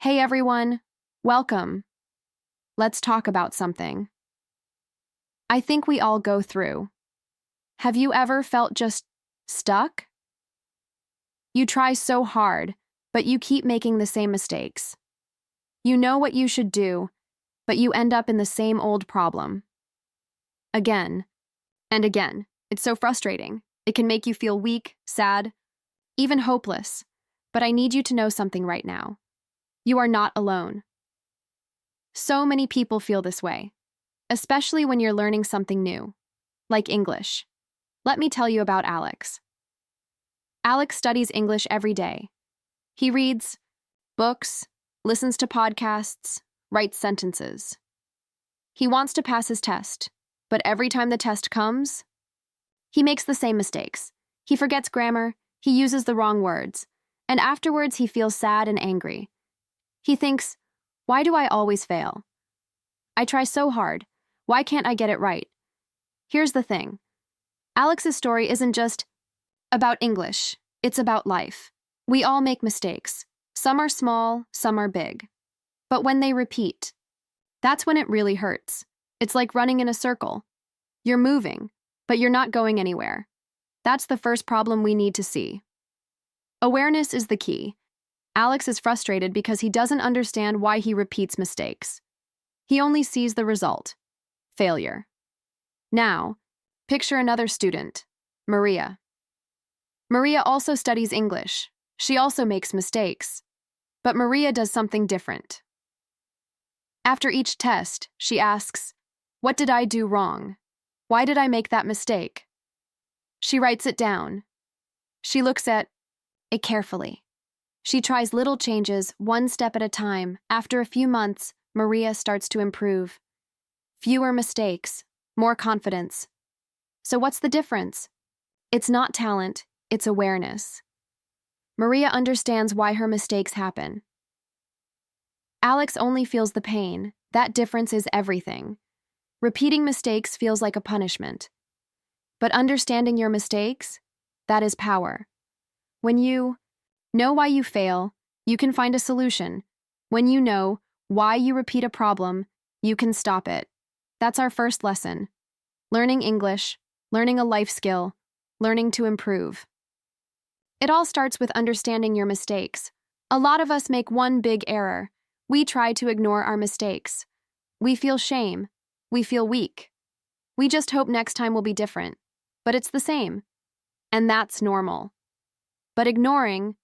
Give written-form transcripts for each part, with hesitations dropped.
Hey everyone, welcome. Let's talk about something. I think we all go through. Have you ever felt just stuck? You try so hard, but you keep making the same mistakes. You know what you should do, but you end up in the same old problem. Again and again. It's so frustrating. It can make you feel weak, sad, even hopeless. But I need you to know something right now. You are not alone. So many people feel this way, especially when you're learning something new, like English. Let me tell you about Alex. Alex studies English every day. He reads books, listens to podcasts, writes sentences. He wants to pass his test, but every time the test comes, he makes the same mistakes. He forgets grammar, he uses the wrong words, and afterwards he feels sad and angry. He thinks, why do I always fail? I try so hard. Why can't I get it right? Here's the thing. Alex's story isn't just about English. It's about life. We all make mistakes. Some are small, some are big. But when they repeat, that's when it really hurts. It's like running in a circle. You're moving, but you're not going anywhere. That's the first problem we need to see. Awareness is the key. Alex is frustrated because he doesn't understand why he repeats mistakes. He only sees the result: failure. Now, picture another student, Maria. Maria also studies English. She also makes mistakes. But Maria does something different. After each test, she asks, what did I do wrong? Why did I make that mistake? She writes it down. She looks at it carefully. She tries little changes, one step at a time. After a few months, Maria starts to improve. Fewer mistakes, more confidence. So what's the difference? It's not talent, it's awareness. Maria understands why her mistakes happen. Alex only feels the pain. That difference is everything. Repeating mistakes feels like a punishment. But understanding your mistakes, that is power. When you know why you fail, you can find a solution. When you know why you repeat a problem, you can stop it. That's our first lesson. Learning English, learning a life skill, learning to improve. It all starts with understanding your mistakes. A lot of us make one big error. We try to ignore our mistakes. We feel shame. We feel weak. We just hope next time will be different. But it's the same. And that's normal. But ignoring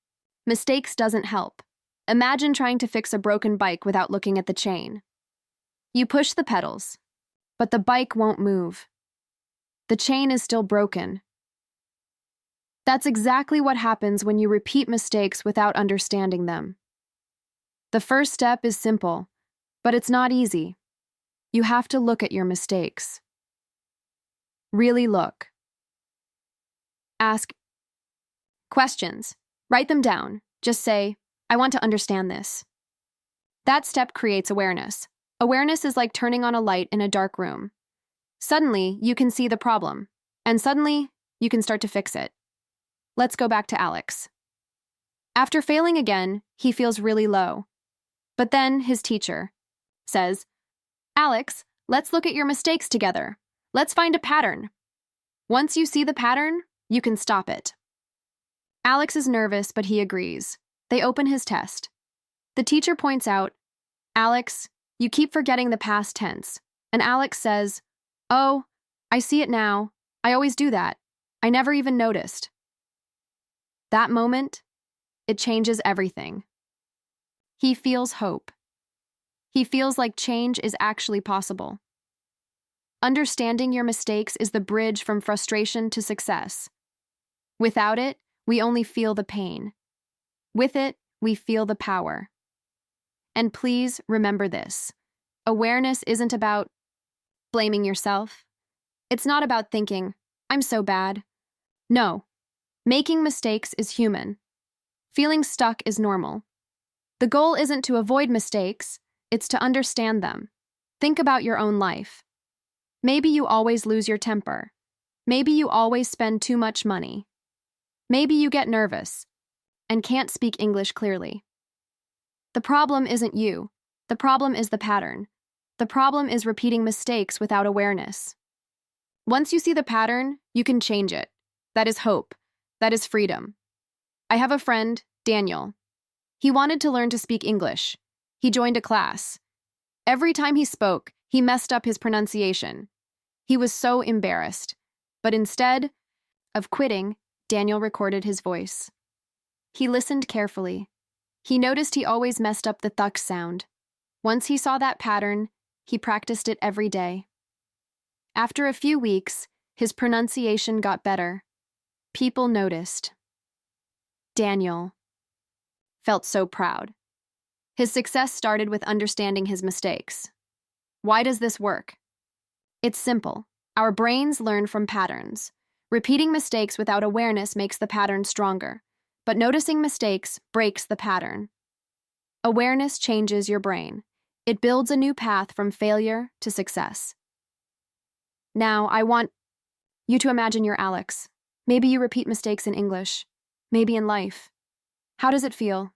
mistakes doesn't help. Imagine trying to fix a broken bike without looking at the chain. You push the pedals, but the bike won't move. The chain is still broken. That's exactly what happens when you repeat mistakes without understanding them. The first step is simple, but it's not easy. You have to look at your mistakes. Really look. Ask questions. Write them down. Just say, I want to understand this. That step creates awareness. Awareness is like turning on a light in a dark room. Suddenly, you can see the problem, and suddenly, you can start to fix it. Let's go back to Alex. After failing again, he feels really low. But then his teacher says, Alex, let's look at your mistakes together. Let's find a pattern. Once you see the pattern, you can stop it. Alex is nervous, but he agrees. They open his test. The teacher points out, Alex, you keep forgetting the past tense. And Alex says, oh, I see it now. I always do that. I never even noticed. That moment, it changes everything. He feels hope. He feels like change is actually possible. Understanding your mistakes is the bridge from frustration to success. Without it, we only feel the pain. With it, we feel the power. And please remember this. Awareness isn't about blaming yourself. It's not about thinking, I'm so bad. No, making mistakes is human. Feeling stuck is normal. The goal isn't to avoid mistakes, it's to understand them. Think about your own life. Maybe you always lose your temper. Maybe you always spend too much money. Maybe you get nervous and can't speak English clearly. The The problem isn't you. The problem is the pattern. The problem is repeating mistakes without awareness. Once you see the pattern, you can change it. That is hope. That is freedom. I have a friend, Daniel. He wanted to learn to speak English. He joined a class. Every time he spoke, he messed up his pronunciation. He was so embarrassed. But instead of quitting, Daniel recorded his voice. He listened carefully. He noticed he always messed up the th sound. Once he saw that pattern, he practiced it every day. After a few weeks, his pronunciation got better. People noticed. Daniel felt so proud. His success started with understanding his mistakes. Why does this work? It's simple. Our brains learn from patterns. Repeating mistakes without awareness makes the pattern stronger, but noticing mistakes breaks the pattern. Awareness changes your brain. It builds a new path from failure to success. Now, I want you to imagine you're Alex. Maybe you repeat mistakes in English, maybe in life. How does it feel?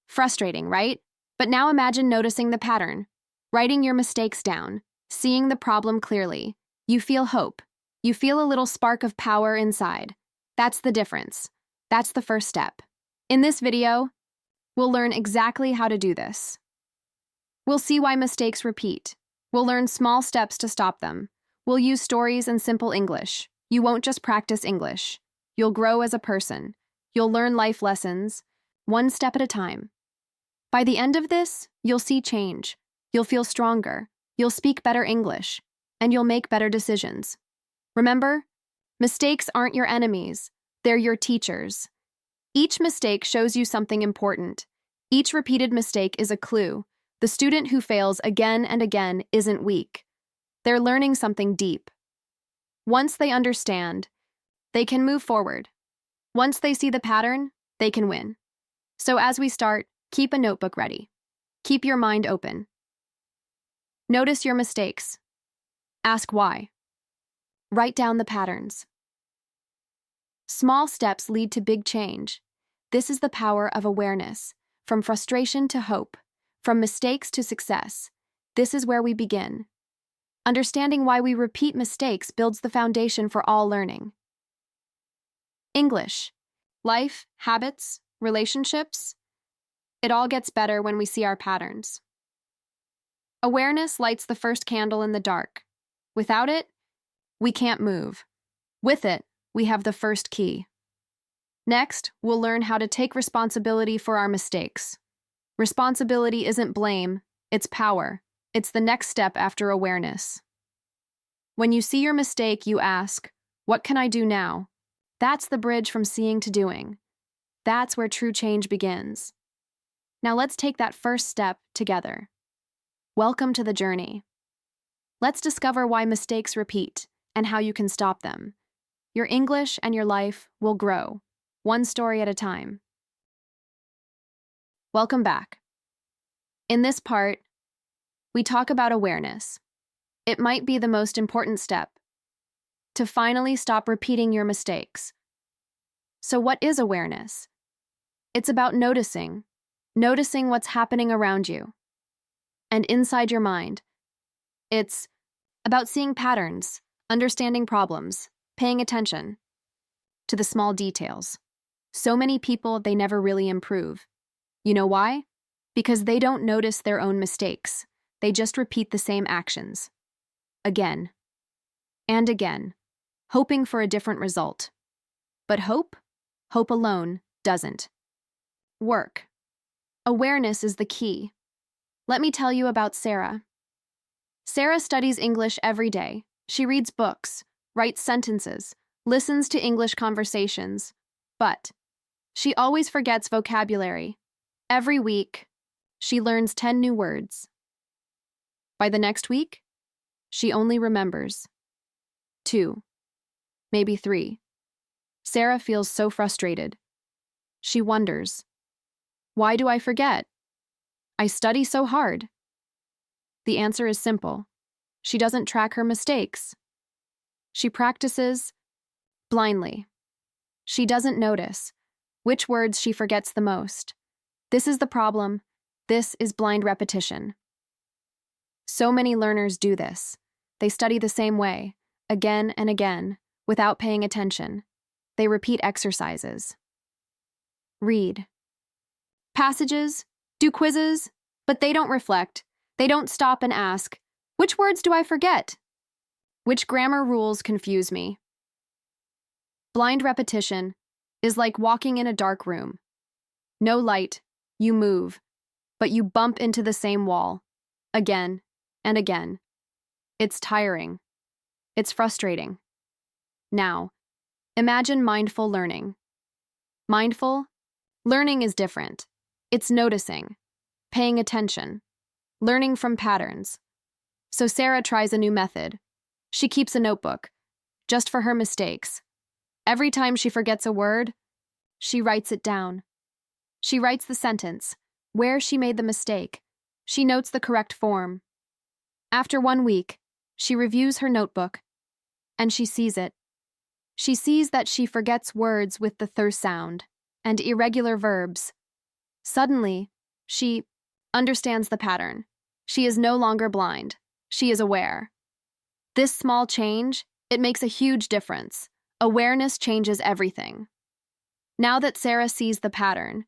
Frustrating, right? But now imagine noticing the pattern, writing your mistakes down, seeing the problem clearly. You feel hope. You feel a little spark of power inside. That's the difference. That's the first step. In this video, we'll learn exactly how to do this. We'll see why mistakes repeat. We'll learn small steps to stop them. We'll use stories and simple English. You won't just practice English. You'll grow as a person. You'll learn life lessons, one step at a time. By the end of this, you'll see change. You'll feel stronger. You'll speak better English. And you'll make better decisions. Remember, mistakes aren't your enemies. They're your teachers. Each mistake shows you something important. Each repeated mistake is a clue. The student who fails again and again isn't weak. They're learning something deep. Once they understand, they can move forward. Once they see the pattern, they can win. So as we start, keep a notebook ready. Keep your mind open. Notice your mistakes. Ask why. Write down the patterns. Small steps lead to big change. This is the power of awareness. From frustration to hope, from mistakes to success. This is where we begin. Understanding why we repeat mistakes builds the foundation for all learning. English, life, habits, relationships. It all gets better when we see our patterns. Awareness lights the first candle in the dark. Without it, we can't move. With it, we have the first key. Next, we'll learn how to take responsibility for our mistakes. Responsibility isn't blame, it's power. It's the next step after awareness. When you see your mistake, you ask, what can I do now? That's the bridge from seeing to doing. That's where true change begins. Now let's take that first step together. Welcome to the journey. Let's discover why mistakes repeat and how you can stop them. Your English and your life will grow, one story at a time. Welcome back. In this part, we talk about awareness. It might be the most important step to finally stop repeating your mistakes. So what is awareness? It's about noticing what's happening around you and inside your mind. It's about seeing patterns, understanding problems, paying attention to the small details. So many people, they never really improve. You know why? Because they don't notice their own mistakes. They just repeat the same actions. Again and again, hoping for a different result. But hope alone doesn't work. Awareness is the key. Let me tell you about Sarah. Sarah studies English every day. She reads books, writes sentences, listens to English conversations, but she always forgets vocabulary. Every week, she learns 10 new words. By the next week, she only remembers 2, maybe 3. Sarah feels so frustrated. She wonders, why do I forget? I study so hard. The answer is simple. She doesn't track her mistakes. She practices blindly. She doesn't notice which words she forgets the most. This is the problem. This is blind repetition. So many learners do this. They study the same way, again and again, without paying attention. They repeat exercises. Read passages, do quizzes, but they don't reflect. They don't stop and ask, which words do I forget? Which grammar rules confuse me? Blind repetition is like walking in a dark room. No light, you move, but you bump into the same wall, again and again. It's tiring. It's frustrating. Now, imagine mindful learning. Mindful learning is different. It's noticing, paying attention, learning from patterns. So Sarah tries a new method. She keeps a notebook, just for her mistakes. Every time she forgets a word, she writes it down. She writes the sentence, where she made the mistake. She notes the correct form. After 1 week, she reviews her notebook, and she sees it. She sees that she forgets words with the th sound and irregular verbs. Suddenly, she understands the pattern. She is no longer blind. She is aware. This small change, it makes a huge difference. Awareness changes everything. Now that Sarah sees the pattern,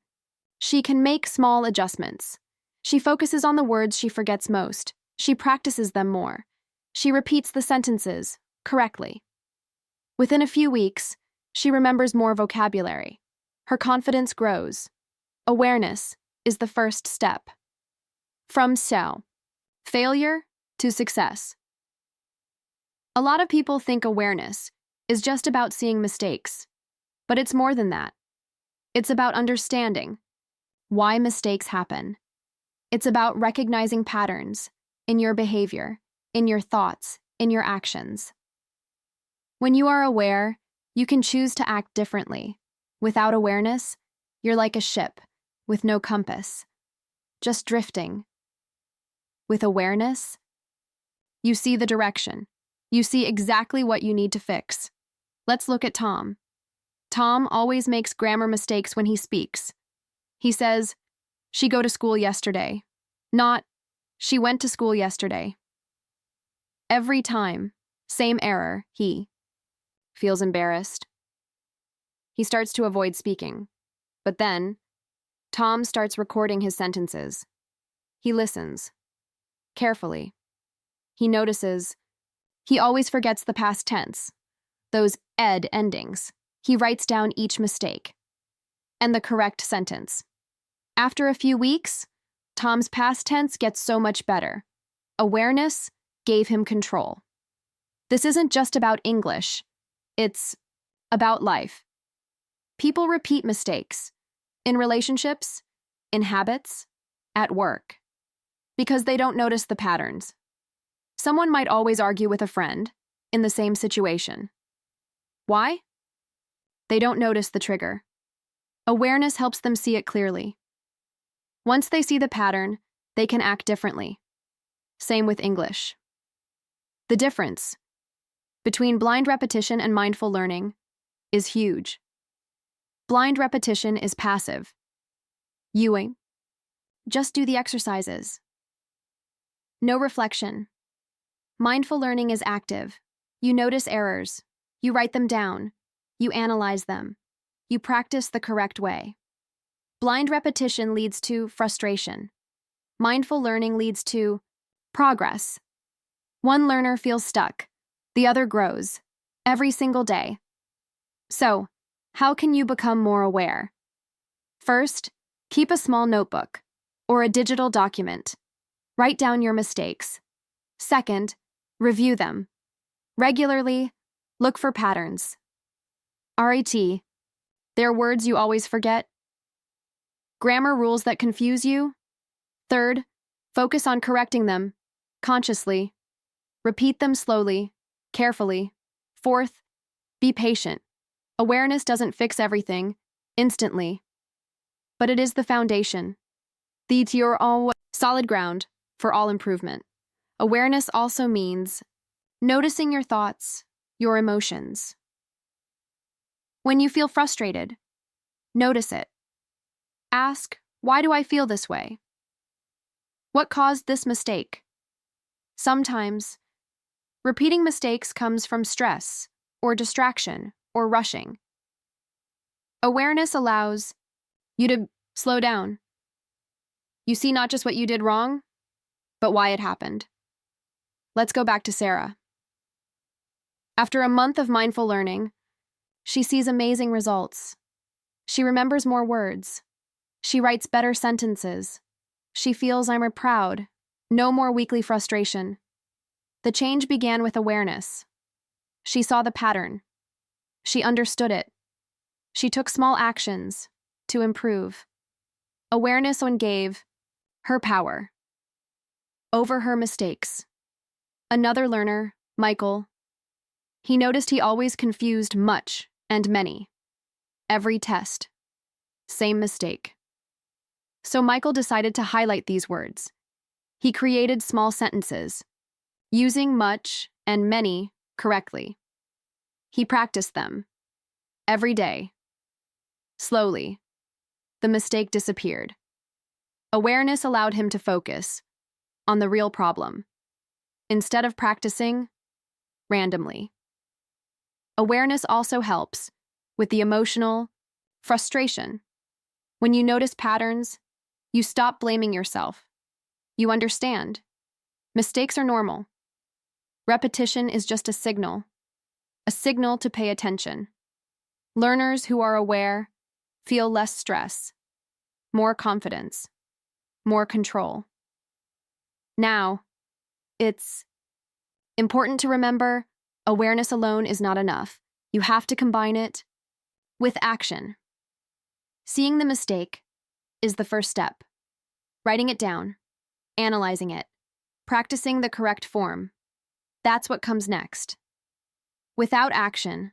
she can make small adjustments. She focuses on the words she forgets most. She practices them more. She repeats the sentences correctly. Within a few weeks, she remembers more vocabulary. Her confidence grows. Awareness is the first step. From failure to success. A lot of people think awareness is just about seeing mistakes, but it's more than that. It's about understanding why mistakes happen. It's about recognizing patterns in your behavior, in your thoughts, in your actions. When you are aware, you can choose to act differently. Without awareness, you're like a ship with no compass, just drifting. With awareness, you see the direction. You see exactly what you need to fix. Let's look at Tom. Tom always makes grammar mistakes when he speaks. He says, "She go to school yesterday," not, "She went to school yesterday." Every time, same error, he feels embarrassed. He starts to avoid speaking. But then, Tom starts recording his sentences. He listens. Carefully. He notices he always forgets the past tense, those ed endings. He writes down each mistake and the correct sentence. After a few weeks, Tom's past tense gets so much better. Awareness gave him control. This isn't just about English. It's about life. People repeat mistakes in relationships, in habits, at work, because they don't notice the patterns. Someone might always argue with a friend in the same situation. Why? They don't notice the trigger. Awareness helps them see it clearly. Once they see the pattern, they can act differently. Same with English. The difference between blind repetition and mindful learning is huge. Blind repetition is passive. You just do the exercises. No reflection. Mindful learning is active. You notice errors. You write them down. You analyze them. You practice the correct way. Blind repetition leads to frustration. Mindful learning leads to progress. One learner feels stuck. The other grows. Every single day. So, how can you become more aware? First, keep a small notebook or a digital document. Write down your mistakes. Second, review them. Regularly, look for patterns. RAT, there are words you always forget. Grammar rules that confuse you. Third, focus on correcting them, consciously. Repeat them slowly, carefully. Fourth, be patient. Awareness doesn't fix everything instantly, but it is the foundation. Leads your all solid ground for all improvement. Awareness also means noticing your thoughts, your emotions. When you feel frustrated, notice it. Ask, why do I feel this way? What caused this mistake? Sometimes, repeating mistakes comes from stress, or distraction, or rushing. Awareness allows you to slow down. You see not just what you did wrong, but why it happened. Let's go back to Sarah. After a month of mindful learning, she sees amazing results. She remembers more words. She writes better sentences. She feels I'm proud. No more weekly frustration. The change began with awareness. She saw the pattern. She understood it. She took small actions to improve. Awareness gave her power over her mistakes. Another learner, Michael, he noticed he always confused much and many. Every test, same mistake. So Michael decided to highlight these words. He created small sentences, using much and many correctly. He practiced them every day. Slowly, the mistake disappeared. Awareness allowed him to focus on the real problem, instead of practicing randomly. Awareness also helps with the emotional frustration. When you notice patterns, you stop blaming yourself. You understand. Mistakes are normal. Repetition is just a signal to pay attention. Learners who are aware feel less stress, more confidence, more control. Now, it's important to remember awareness alone is not enough. You have to combine it with action. Seeing the mistake is the first step. Writing it down, analyzing it, practicing the correct form. That's what comes next. Without action,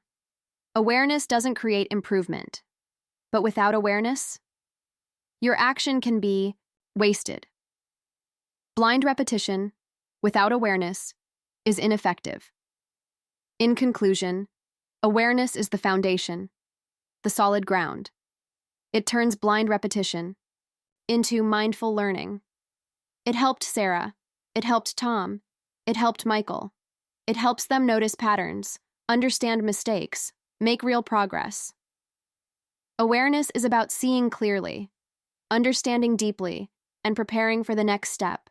awareness doesn't create improvement. But without awareness, your action can be wasted. Blind repetition without awareness is ineffective. In conclusion, awareness is the foundation, the solid ground. It turns blind repetition into mindful learning. It helped Sarah. It helped Tom. It helped Michael. It helps them notice patterns, understand mistakes, make real progress. Awareness is about seeing clearly, understanding deeply, and preparing for the next step.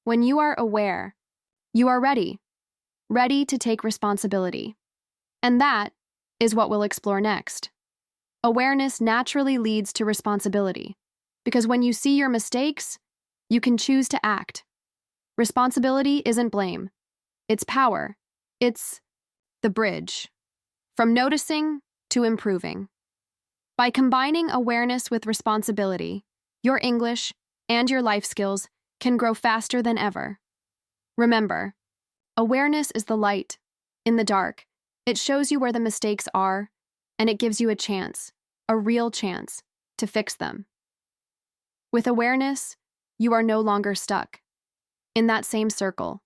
When you are aware, you are ready to take responsibility. And that is what we'll explore next. Awareness naturally leads to responsibility, because when you see your mistakes, you can choose to act. Responsibility isn't blame. It's power. It's the bridge from noticing to improving. By combining awareness with responsibility, your English and your life skills can grow faster than ever. Remember, awareness is the light in the dark. It shows you where the mistakes are, and it gives you a chance, a real chance, to fix them. With awareness, you are no longer stuck in that same circle.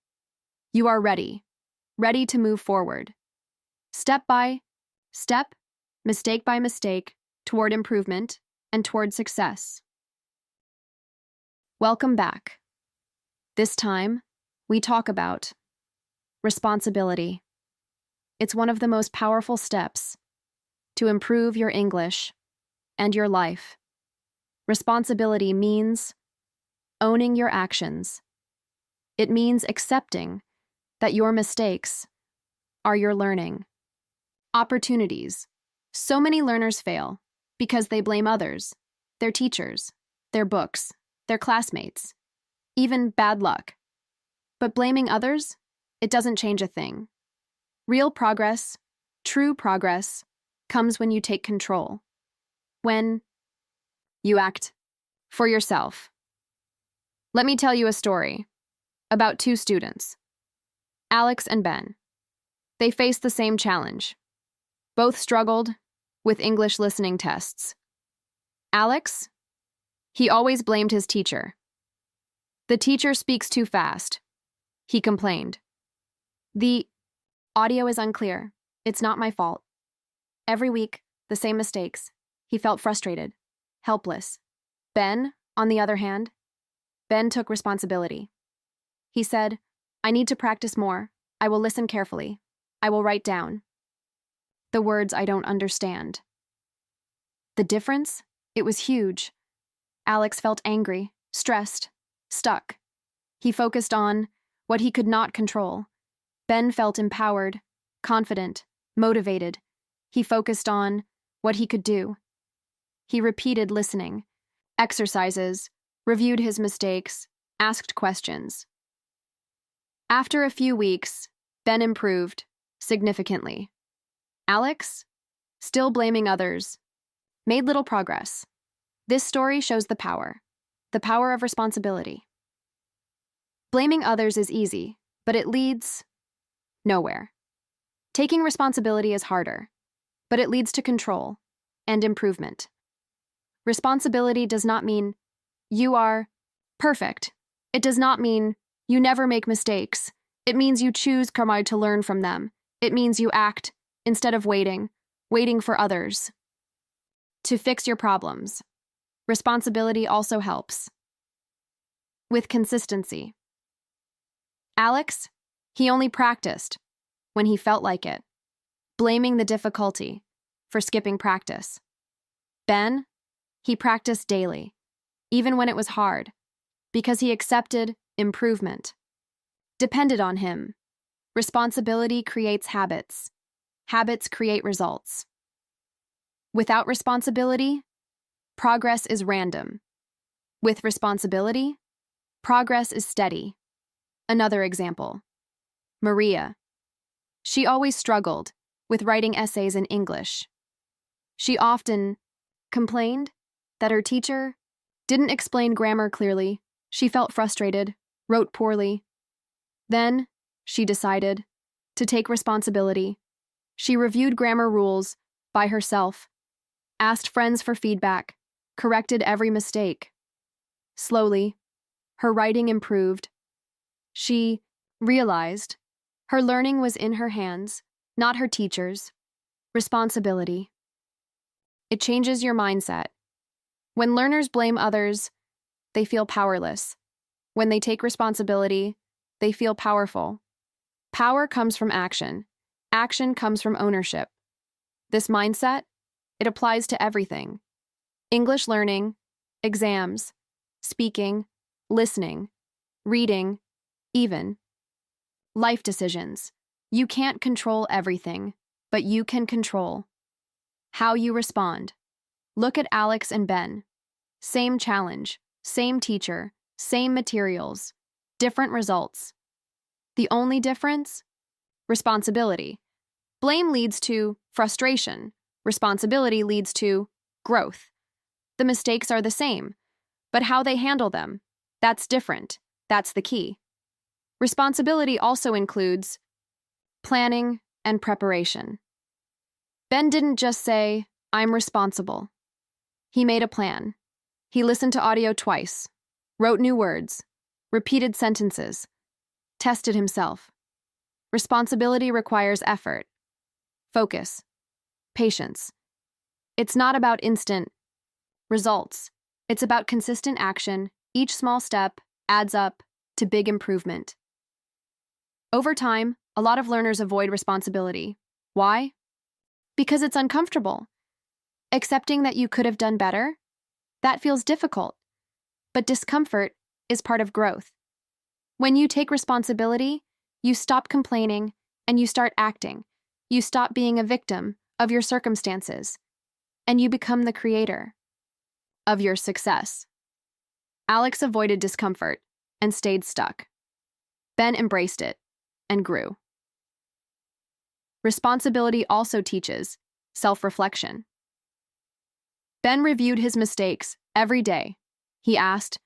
You are ready to move forward. Step by step, mistake by mistake, toward improvement and toward success. Welcome back. This time, we talk about responsibility. It's one of the most powerful steps to improve your English and your life. Responsibility means owning your actions. It means accepting that your mistakes are your learning opportunities. So many learners fail because they blame others, their teachers, their books, their classmates, even bad luck. But blaming others, it doesn't change a thing. Real progress, true progress, comes when you take control. When you act for yourself. Let me tell you a story about two students, Alex and Ben. They faced the same challenge. Both struggled with English listening tests. Alex, he always blamed his teacher. The teacher speaks too fast, he complained. The audio is unclear. It's not my fault. Every week, the same mistakes. He felt frustrated, helpless. Ben, on the other hand, Ben took responsibility. He said, "I need to practice more. I will listen carefully. I will write down the words I don't understand." The difference? It was huge. Alex felt angry, stressed, stuck. He focused on what he could not control. Ben felt empowered, confident, motivated. He focused on what he could do. He repeated listening, exercises, reviewed his mistakes, asked questions. After a few weeks, Ben improved significantly. Alex, still blaming others, made little progress. This story shows the power of responsibility. Blaming others is easy, but it leads nowhere. Taking responsibility is harder, but it leads to control and improvement. Responsibility does not mean you are perfect. It does not mean you never make mistakes. It means you choose to learn from them. It means you act instead of waiting for others to fix your problems. Responsibility also helps with consistency. Alex, he only practiced when he felt like it, blaming the difficulty for skipping practice. Ben, he practiced daily, even when it was hard, because he accepted improvement. Depended on him. Responsibility creates habits. Habits create results. Without responsibility, progress is random. With responsibility, progress is steady. Another example. Maria. She always struggled with writing essays in English. She often complained that her teacher didn't explain grammar clearly. She felt frustrated, wrote poorly. Then, she decided to take responsibility. She reviewed grammar rules by herself, asked friends for feedback, corrected every mistake. Slowly, her writing improved. She realized her learning was in her hands, not her teacher's. Responsibility. It changes your mindset. When learners blame others, they feel powerless. When they take responsibility, they feel powerful. Power comes from action. Action comes from ownership. This mindset, it applies to everything. English learning, exams, speaking, listening, reading, even life decisions. You can't control everything, but you can control how you respond. Look at Alex and Ben. Same challenge, same teacher, same materials, different results. The only difference? Responsibility. Blame leads to frustration. Responsibility leads to growth. The mistakes are the same, but how they handle them, that's different. That's the key. Responsibility also includes planning and preparation. Ben didn't just say, "I'm responsible." He made a plan. He listened to audio twice, wrote new words, repeated sentences, tested himself. Responsibility requires effort, focus, patience. It's not about instant results. It's about consistent action. Each small step adds up to big improvement. Over time, a lot of learners avoid responsibility. Why? Because it's uncomfortable. Accepting that you could have done better, that feels difficult. But discomfort is part of growth. When you take responsibility, you stop complaining and you start acting. You stop being a victim of your circumstances, and you become the creator of your success. Alex avoided discomfort and stayed stuck. Ben embraced it and grew. Responsibility also teaches self-reflection. Ben reviewed his mistakes every day. He asked,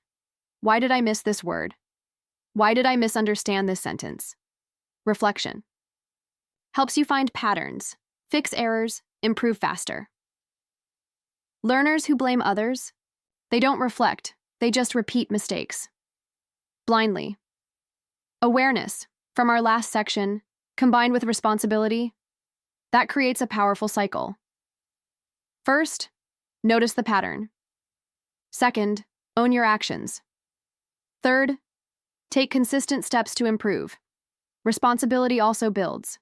"Why did I miss this word? Why did I misunderstand this sentence?" Reflection helps you find patterns, fix errors, improve faster. Learners who blame others, they don't reflect, they just repeat mistakes blindly. Awareness from our last section, combined with responsibility, that creates a powerful cycle. First, notice the pattern. Second, own your actions. Third, take consistent steps to improve. Responsibility also builds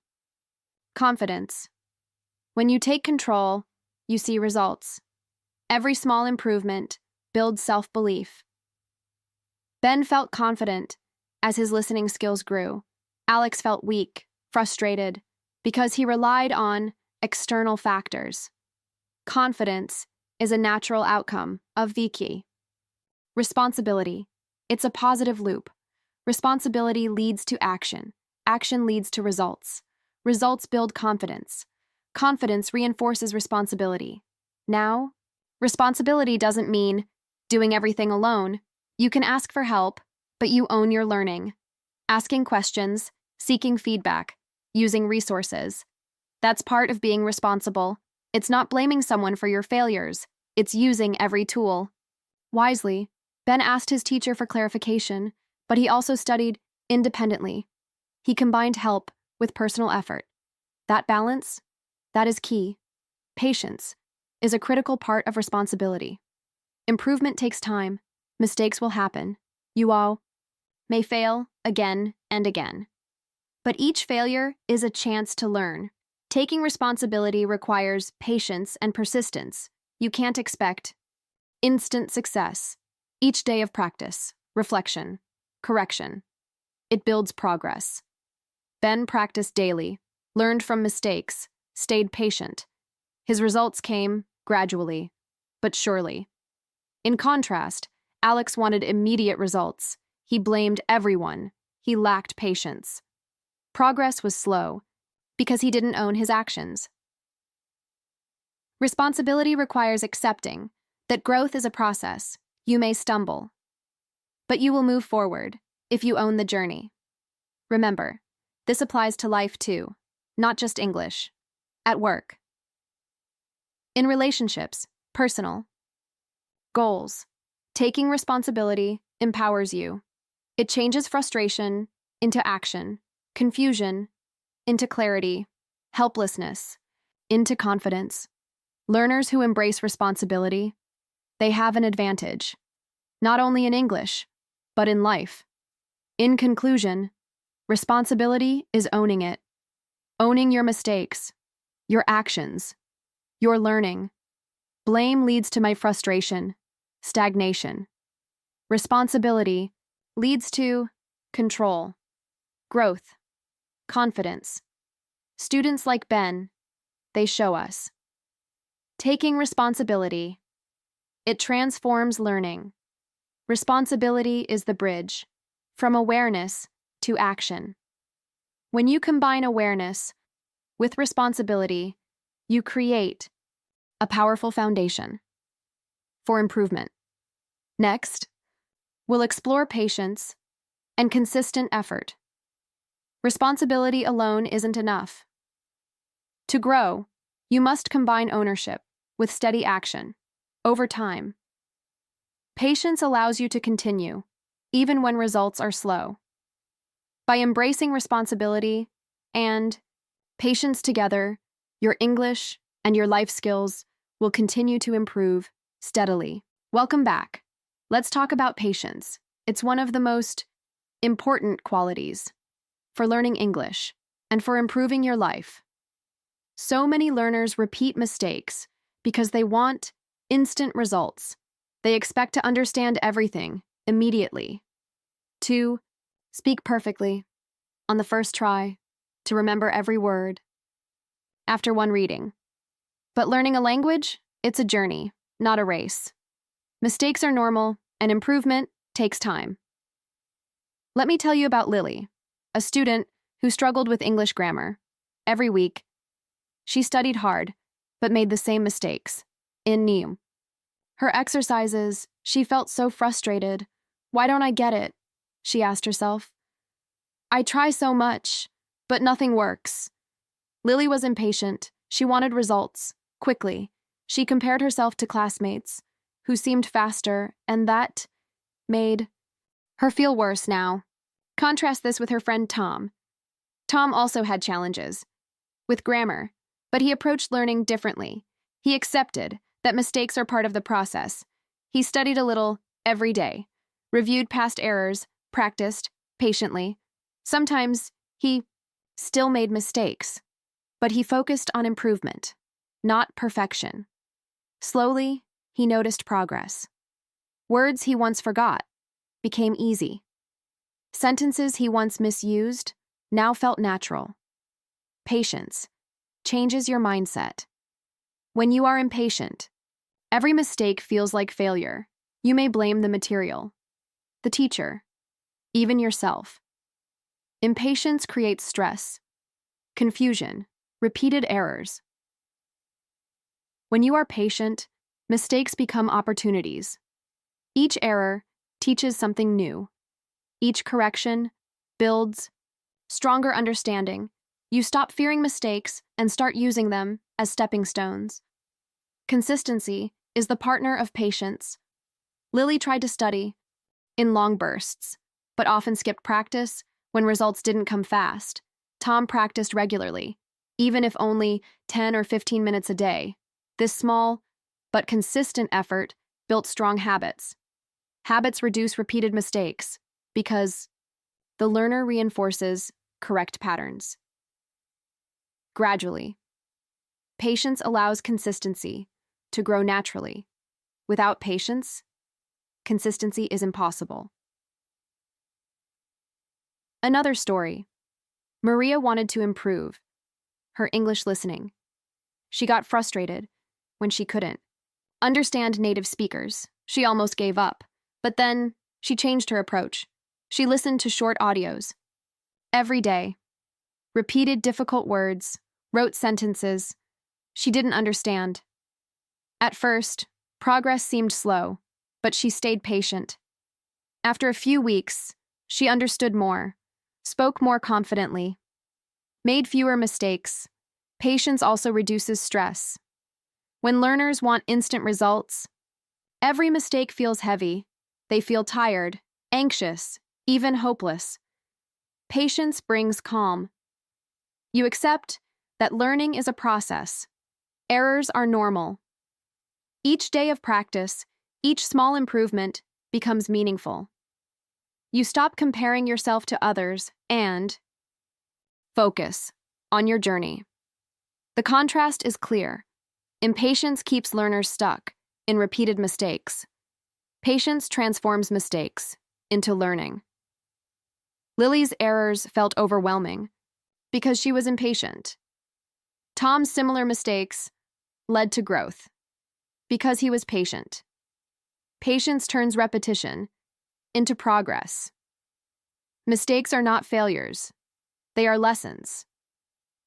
confidence. When you take control, you see results. Every small improvement builds self-belief. Ben felt confident as his listening skills grew. Alex felt weak, frustrated, because he relied on external factors. Confidence is a natural outcome of the key. Responsibility. It's a positive loop. Responsibility leads to action. Action leads to results. Results build confidence. Confidence reinforces responsibility. Now, responsibility doesn't mean doing everything alone. You can ask for help, but you own your learning. Asking questions, seeking feedback, using resources. That's part of being responsible. It's not blaming someone for your failures. It's using every tool wisely. Ben asked his teacher for clarification, but he also studied independently. He combined help with personal effort. That balance, that is key. Patience is a critical part of responsibility. Improvement takes time. Mistakes will happen. You all may fail again and again. But each failure is a chance to learn. Taking responsibility requires patience and persistence. You can't expect instant success. Each day of practice, reflection, correction. It builds progress. Ben practiced daily, learned from mistakes, stayed patient. His results came gradually, but surely. In contrast, Alex wanted immediate results. He blamed everyone. He lacked patience. Progress was slow because he didn't own his actions. Responsibility requires accepting that growth is a process. You may stumble, but you will move forward if you own the journey. Remember, this applies to life too, not just English. At work, in relationships, personal, goals. Taking responsibility empowers you. It changes frustration into action, confusion into clarity, helplessness into confidence. Learners who embrace responsibility, they have an advantage, not only in English, but in life. In conclusion, responsibility is owning it. Owning your mistakes, your actions, your learning. Blame leads to my frustration, stagnation. Responsibility leads to control, growth, confidence. Students like Ben, they show us. Taking responsibility, it transforms learning. Responsibility is the bridge from awareness to action. When you combine awareness with responsibility, you create a powerful foundation for improvement. Next, we'll explore patience and consistent effort. Responsibility alone isn't enough. To grow, you must combine ownership with steady action over time. Patience allows you to continue, even when results are slow. By embracing responsibility and patience together, your English and your life skills will continue to improve steadily. Welcome back. Let's talk about patience. It's one of the most important qualities for learning English and for improving your life. So many learners repeat mistakes because they want instant results. They expect to understand everything immediately, to speak perfectly on the first try, to remember every word after one reading. But learning a language, it's a journey, not a race. Mistakes are normal, and improvement takes time. Let me tell you about Lily, a student who struggled with English grammar. Every week, she studied hard, but made the same mistakes. In NEM. Her exercises, she felt so frustrated. Why don't I get it? She asked herself. I try so much, but nothing works. Lily was impatient. She wanted results, quickly. She compared herself to classmates, who seemed faster, and that made her feel worse now. Contrast this with her friend Tom. Tom also had challenges with grammar, but he approached learning differently. He accepted that mistakes are part of the process. He studied a little every day. reviewed past errors, practiced patiently. Sometimes he still made mistakes, but he focused on improvement, not perfection. Slowly, he noticed progress. Words he once forgot became easy. Sentences he once misused now felt natural. Patience changes your mindset. When you are impatient, every mistake feels like failure. You may blame the material, the teacher, even yourself. Impatience creates stress, confusion, repeated errors. When you are patient, mistakes become opportunities. Each error teaches something new. Each correction builds stronger understanding. You stop fearing mistakes and start using them as stepping stones. Consistency is the partner of patience. Lily tried to study in long bursts, but often skipped practice when results didn't come fast. Tom practiced regularly, even if only 10 or 15 minutes a day. This small but consistent effort built strong habits. Habits reduce repeated mistakes because the learner reinforces correct patterns. Gradually, patience allows consistency to grow naturally. Without patience, consistency is impossible. Another story. Maria wanted to improve her English listening. She got frustrated when she couldn't understand native speakers. She almost gave up, but then she changed her approach. She listened to short audios every day, repeated difficult words, wrote sentences she didn't understand. At first, progress seemed slow, but she stayed patient. After a few weeks, she understood more, spoke more confidently, made fewer mistakes. Patience also reduces stress. When learners want instant results, every mistake feels heavy. They feel tired, anxious, even hopeless. Patience brings calm. You accept that learning is a process. Errors are normal. Each day of practice, each small improvement becomes meaningful. You stop comparing yourself to others and focus on your journey. The contrast is clear. Impatience keeps learners stuck in repeated mistakes. Patience transforms mistakes into learning. Lily's errors felt overwhelming because she was impatient. Tom's similar mistakes led to growth because he was patient. Patience turns repetition into progress. Mistakes are not failures. They are lessons.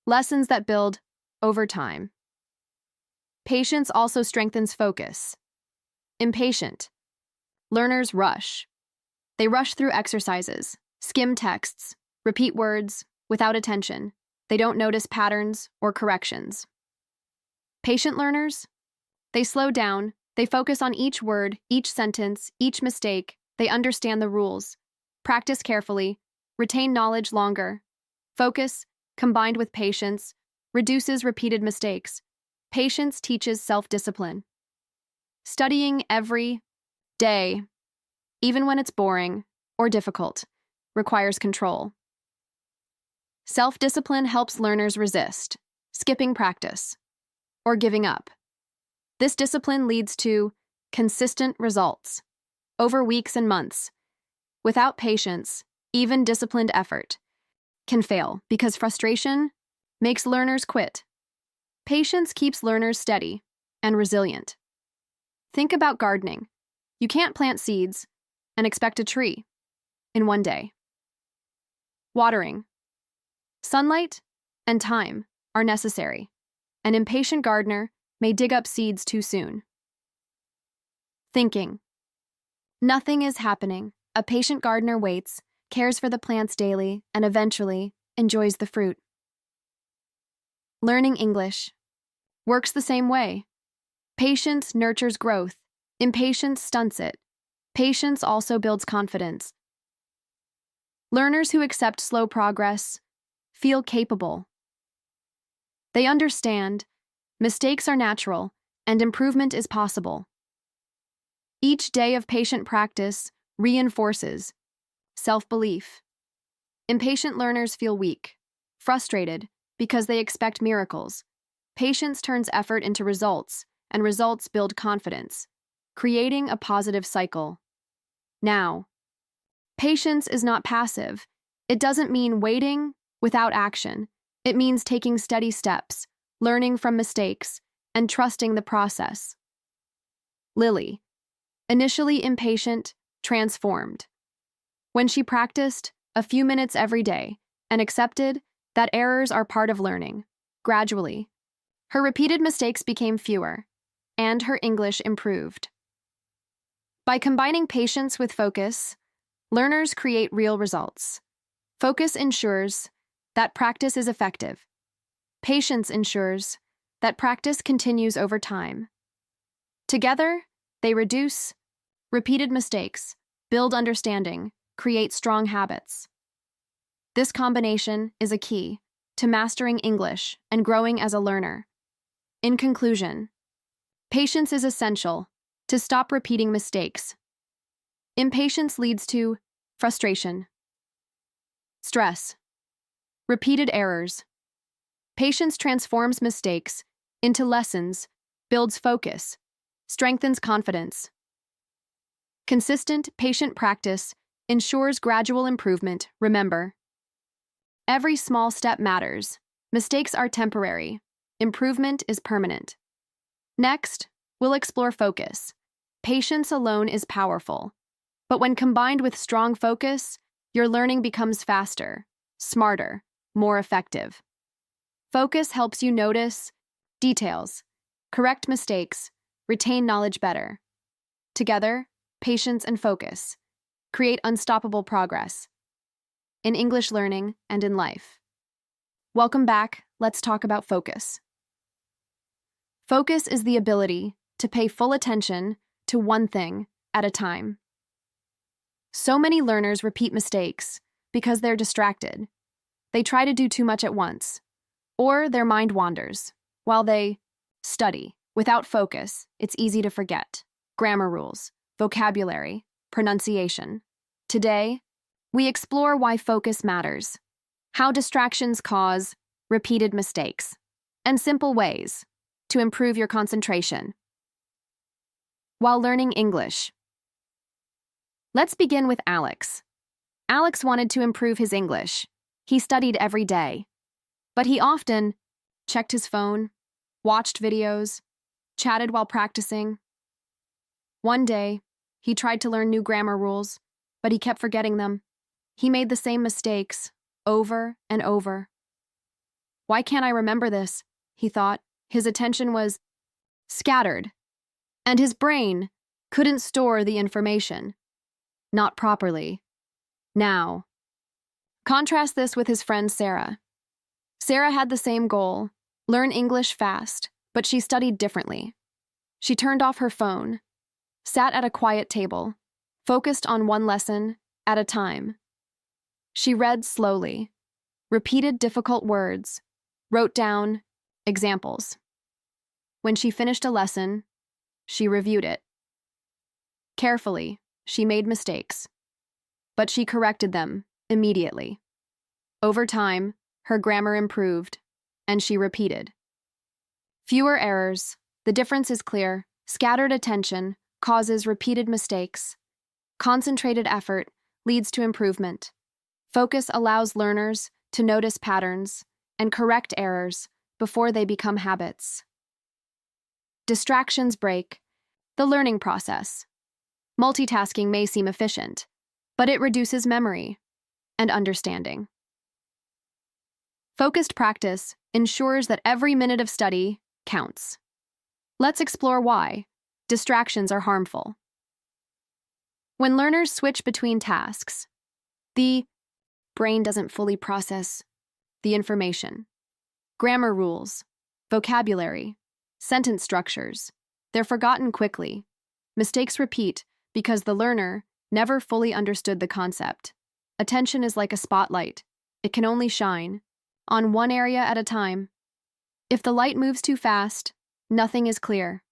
Lessons that build over time. Patience also strengthens focus. Impatient learners rush. They rush through exercises, skim texts, repeat words without attention. They don't notice patterns or corrections. Patient learners, they slow down. They focus on each word, each sentence, each mistake. They understand the rules. Practice carefully. Retain knowledge longer. Focus, combined with patience, reduces repeated mistakes. Patience teaches self-discipline. Studying every day, even when it's boring or difficult, requires control. Self-discipline helps learners resist skipping practice or giving up. This discipline leads to consistent results over weeks and months. Without patience, even disciplined effort can fail because frustration makes learners quit. Patience keeps learners steady and resilient. Think about gardening. You can't plant seeds and expect a tree in one day. Watering. Sunlight and time are necessary. An impatient gardener may dig up seeds too soon. Thinking. Nothing is happening. A patient gardener waits, cares for the plants daily, and eventually enjoys the fruit. Learning English works the same way. Patience nurtures growth. Impatience stunts it. Patience also builds confidence. Learners who accept slow progress feel capable. They understand mistakes are natural and improvement is possible. Each day of patient practice reinforces self-belief. Impatient learners feel weak, frustrated, because they expect miracles. Patience turns effort into results, and results build confidence, creating a positive cycle. Now, patience is not passive. It doesn't mean waiting without action. It means taking steady steps, learning from mistakes, and trusting the process. Lily, initially impatient, transformed. When she practiced a few minutes every day and accepted that errors are part of learning, gradually, her repeated mistakes became fewer, and her English improved. By combining patience with focus, learners create real results. Focus ensures that practice is effective. Patience ensures that practice continues over time. Together, they reduce repeated mistakes, build understanding, create strong habits. This combination is a key to mastering English and growing as a learner. In conclusion, patience is essential to stop repeating mistakes. Impatience leads to frustration, stress, repeated errors. Patience transforms mistakes into lessons, builds focus, strengthens confidence. Consistent, patient practice ensures gradual improvement. Remember, every small step matters. Mistakes are temporary. Improvement is permanent. Next, we'll explore focus. Patience alone is powerful, but when combined with strong focus, your learning becomes faster, smarter, more effective. Focus helps you notice details, correct mistakes, retain knowledge better. Together, patience and focus create unstoppable progress in English learning and in life. Welcome back. Let's talk about focus. Focus is the ability to pay full attention to one thing at a time. So many learners repeat mistakes because they're distracted. They try to do too much at once, or their mind wanders. While they study without focus, it's easy to forget grammar rules, vocabulary, pronunciation. Today, we explore why focus matters, how distractions cause repeated mistakes, and simple ways to improve your concentration while learning English. Let's begin with Alex. Alex wanted to improve his English. He studied every day, but he often checked his phone, watched videos, chatted while practicing. One day, he tried to learn new grammar rules, but he kept forgetting them. He made the same mistakes over and over. Why can't I remember this? He thought. His attention was scattered, and his brain couldn't store the information. Not properly. Now, contrast this with his friend Sarah. Sarah had the same goal, learn English fast, but she studied differently. She turned off her phone, sat at a quiet table, focused on one lesson at a time. She read slowly, repeated difficult words, wrote down examples. When she finished a lesson, she reviewed it. Carefully, she made mistakes, but she corrected them immediately. Over time, her grammar improved, and she repeated. Fewer errors. The difference is clear. Scattered attention causes repeated mistakes. Concentrated effort leads to improvement. Focus allows learners to notice patterns and correct errors before they become habits. Distractions break the learning process. Multitasking may seem efficient, but it reduces memory and understanding. Focused practice ensures that every minute of study counts. Let's explore why distractions are harmful. When learners switch between tasks, the brain doesn't fully process the information. Grammar rules, vocabulary, sentence structures, they're forgotten quickly. Mistakes repeat because the learner never fully understood the concept. Attention is like a spotlight. It can only shine on one area at a time. If the light moves too fast, nothing is clear.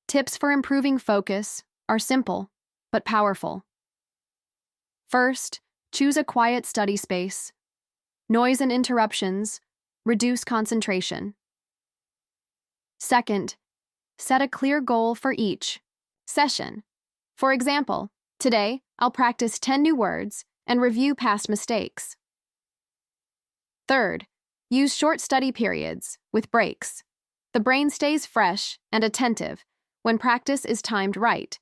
Tips for improving focus are simple. but powerful. First, choose a quiet study space. Noise and interruptions reduce concentration. Second, set a clear goal for each session. For example, today I'll practice 10 new words and review past mistakes. Third, use short study periods with breaks. The brain stays fresh and attentive when practice is timed right.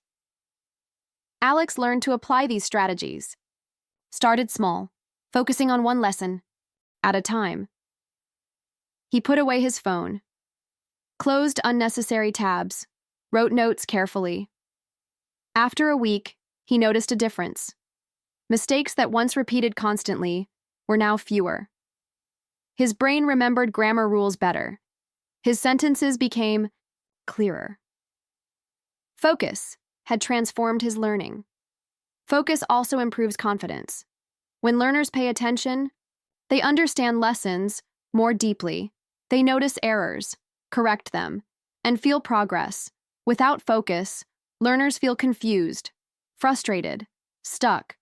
Alex learned to apply these strategies. Started small, focusing on one lesson at a time. He put away his phone, closed unnecessary tabs, wrote notes carefully. After a week, he noticed a difference. Mistakes that once repeated constantly were now fewer. His brain remembered grammar rules better. His sentences became clearer. Focus had transformed his learning. Focus also improves confidence. When learners pay attention, they understand lessons more deeply. They notice errors, correct them, and feel progress. Without focus, learners feel confused, frustrated, stuck.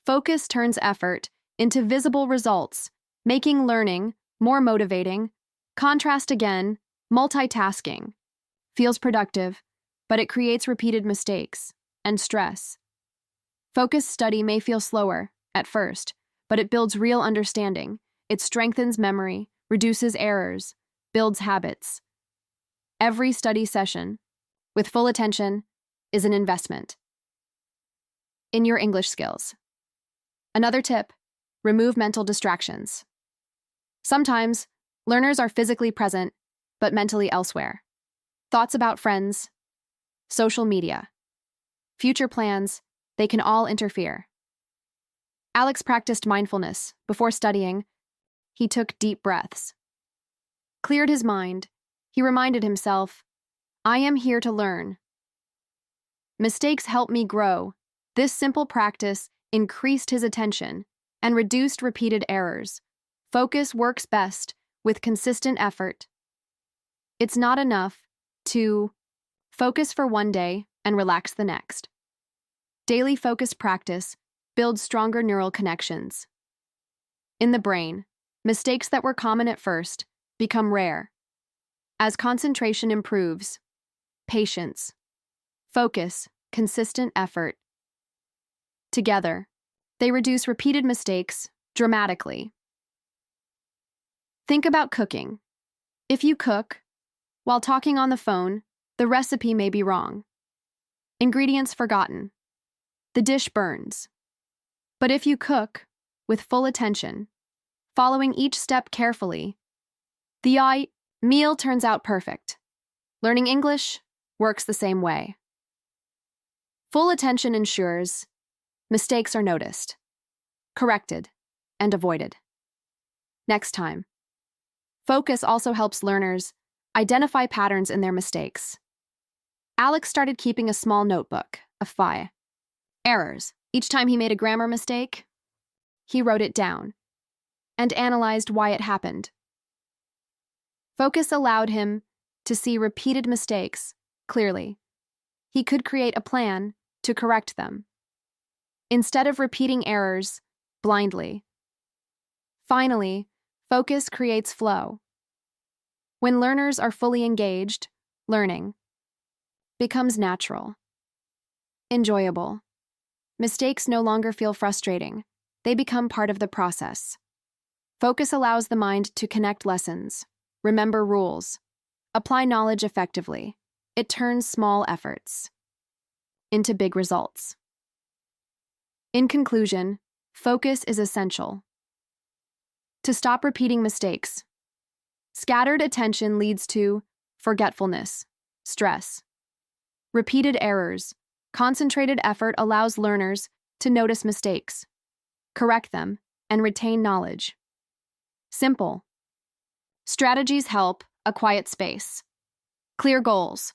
Focus turns effort into visible results, making learning more motivating. Contrast again, multitasking feels productive, but it creates repeated mistakes and stress. Focused study may feel slower at first, but it builds real understanding. It strengthens memory, reduces errors, builds habits. Every study session, with full attention, is an investment in your English skills. Another tip, remove mental distractions. Sometimes, learners are physically present, but mentally elsewhere. Thoughts about friends, social media, future plans, they can all interfere. Alex practiced mindfulness before studying. He took deep breaths, cleared his mind. He reminded himself, I am here to learn. Mistakes help me grow. This simple practice increased his attention and reduced repeated errors. Focus works best with consistent effort. It's not enough to focus for one day and relax the next. Daily focused practice builds stronger neural connections. In the brain, mistakes that were common at first become rare. As concentration improves, patience, focus, consistent effort. Together, they reduce repeated mistakes dramatically. Think about cooking. If you cook while talking on the phone, the recipe may be wrong. Ingredients forgotten. The dish burns. But if you cook with full attention, following each step carefully, the meal turns out perfect. Learning English works the same way. Full attention ensures mistakes are noticed, corrected, and avoided. Next time. Focus also helps learners identify patterns in their mistakes. Alex started keeping a small notebook of 5 errors. Each time he made a grammar mistake, he wrote it down and analyzed why it happened. Focus allowed him to see repeated mistakes clearly. He could create a plan to correct them, instead of repeating errors blindly. Finally, focus creates flow. When learners are fully engaged, learning becomes natural, enjoyable. Mistakes no longer feel frustrating. They become part of the process. Focus allows the mind to connect lessons, remember rules, apply knowledge effectively. It turns small efforts into big results. In conclusion, focus is essential to stop repeating mistakes. Scattered attention leads to forgetfulness, stress, repeated errors. Concentrated effort allows learners to notice mistakes, correct them, and retain knowledge. Simple strategies help: a quiet space, clear goals,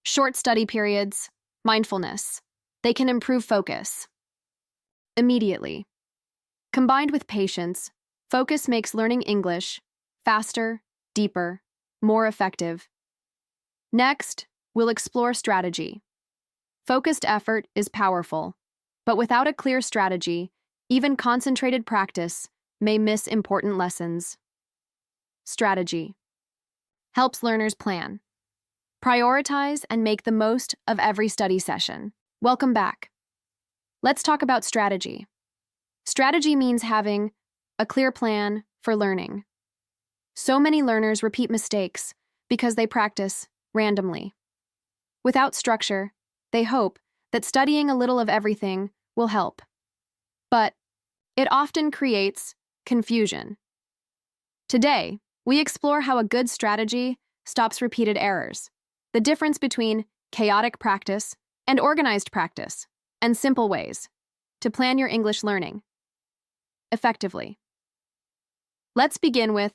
short study periods, mindfulness. They can improve focus immediately. Combined with patience, focus makes learning English faster, deeper, more effective. Next, we'll explore strategy. Focused effort is powerful, but without a clear strategy, even concentrated practice may miss important lessons. Strategy helps learners plan, prioritize, and make the most of every study session. Welcome back. Let's talk about strategy. Strategy means having a clear plan for learning. So many learners repeat mistakes because they practice randomly. Without structure, they hope that studying a little of everything will help. But it often creates confusion. Today, we explore how a good strategy stops repeated errors, the difference between chaotic practice and organized practice, and simple ways to plan your English learning effectively. Let's begin with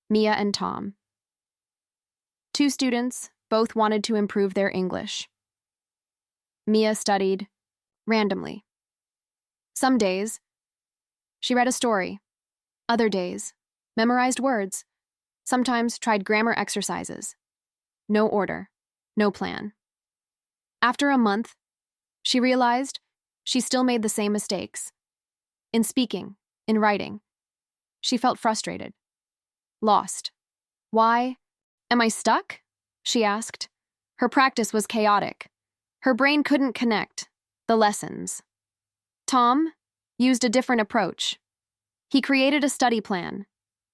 Mia and Tom. Two students both wanted to improve their English. Mia studied randomly. Some days, she read a story. Other days, memorized words. Sometimes tried grammar exercises. No order, no plan. After a month, she realized she still made the same mistakes. In speaking, in writing, she felt frustrated, lost. Why? Am I stuck? She asked. Her practice was chaotic. Her brain couldn't connect the lessons. Tom used a different approach. He created a study plan.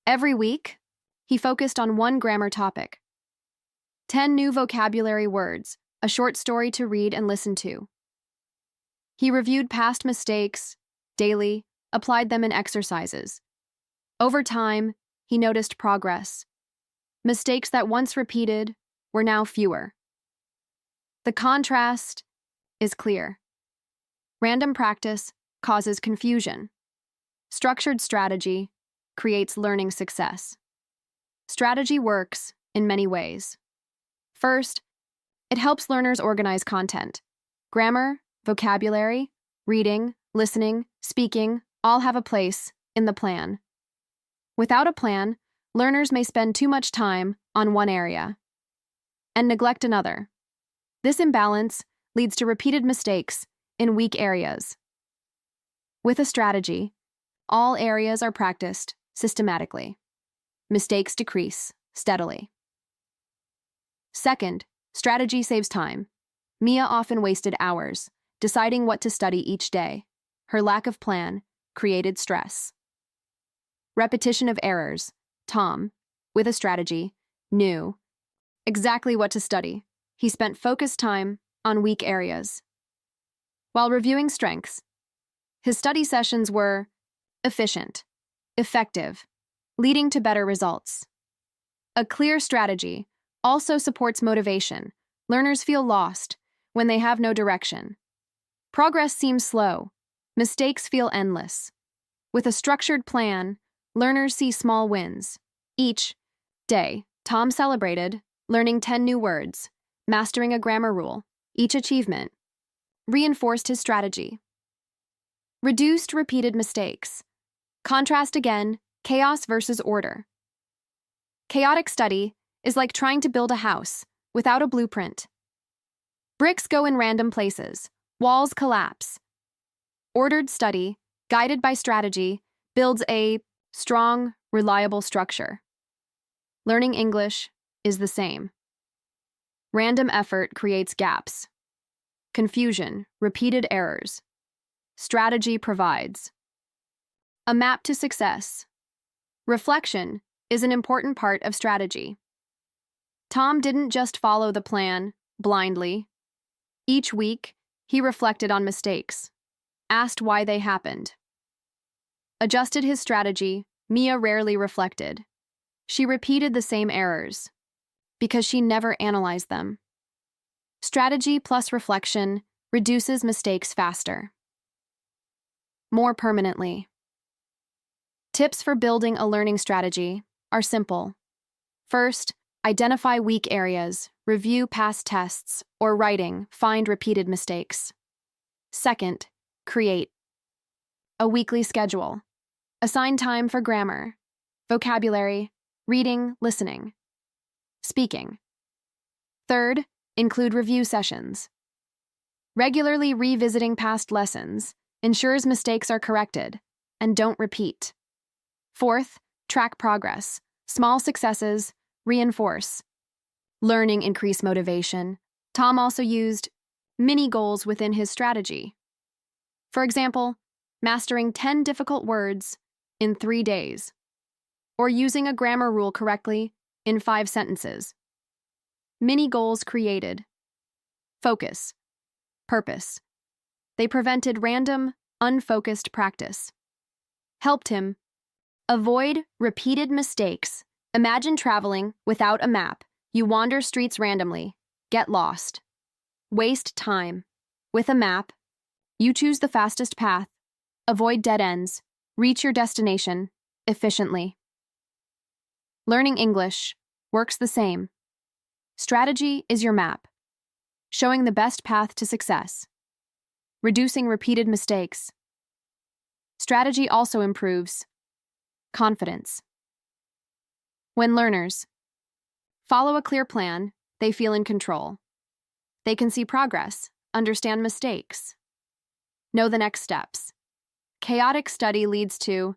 Every week, he focused on one grammar topic. 10 new vocabulary words, a short story to read and listen to. He reviewed past mistakes daily, applied them in exercises. Over time, he noticed progress. Mistakes that once repeated were now fewer. The contrast is clear. Random practice causes confusion. Structured strategy creates learning success. Strategy works in many ways. First, it helps learners organize content. Grammar, vocabulary, reading, listening, speaking all have a place in the plan. Without a plan, learners may spend too much time on one area and neglect another. This imbalance leads to repeated mistakes in weak areas. With a strategy, all areas are practiced systematically. Mistakes decrease steadily. Second, strategy saves time. Mia often wasted hours deciding what to study each day. Her lack of plan created stress. Repetition of errors. Tom, with a strategy, knew exactly what to study. He spent focused time on weak areas. While reviewing strengths, his study sessions were efficient, effective, leading to better results. A clear strategy also supports motivation. Learners feel lost when they have no direction. Progress seems slow. Mistakes feel endless. With a structured plan, learners see small wins. Each day, Tom celebrated learning 10 new words, mastering a grammar rule. Each achievement reinforced his strategy. Reduced repeated mistakes. Contrast again, chaos versus order. Chaotic study is like trying to build a house without a blueprint. Bricks go in random places. Walls collapse. Ordered study, guided by strategy, builds a strong, reliable structure. Learning English is the same. Random effort creates gaps. Confusion, repeated errors. Strategy provides a map to success. Reflection is an important part of strategy. Tom didn't just follow the plan blindly. Each week, he reflected on mistakes, asked why they happened, adjusted his strategy. Mia rarely reflected. She repeated the same errors because she never analyzed them. Strategy plus reflection reduces mistakes faster. More permanently. Tips for building a learning strategy are simple. First, identify weak areas, review past tests, or writing, find repeated mistakes. Second, create a weekly schedule. Assign time for grammar, vocabulary, reading, listening, speaking. Third, include review sessions. Regularly revisiting past lessons ensures mistakes are corrected and don't repeat. Fourth, track progress. Small successes reinforce. Learning increase motivation. Tom also used mini goals within his strategy. For example, mastering 10 difficult words in 3 days, or using a grammar rule correctly in 5 sentences. Mini goals created focus, purpose. They prevented random, unfocused practice. Helped him avoid repeated mistakes. Imagine traveling without a map. You wander streets randomly, get lost, waste time. With a map, you choose the fastest path, avoid dead ends, reach your destination efficiently. Learning English works the same. Strategy is your map, showing the best path to success, reducing repeated mistakes. Strategy also improves confidence. When learners follow a clear plan, they feel in control. They can see progress, understand mistakes, know the next steps. Chaotic study leads to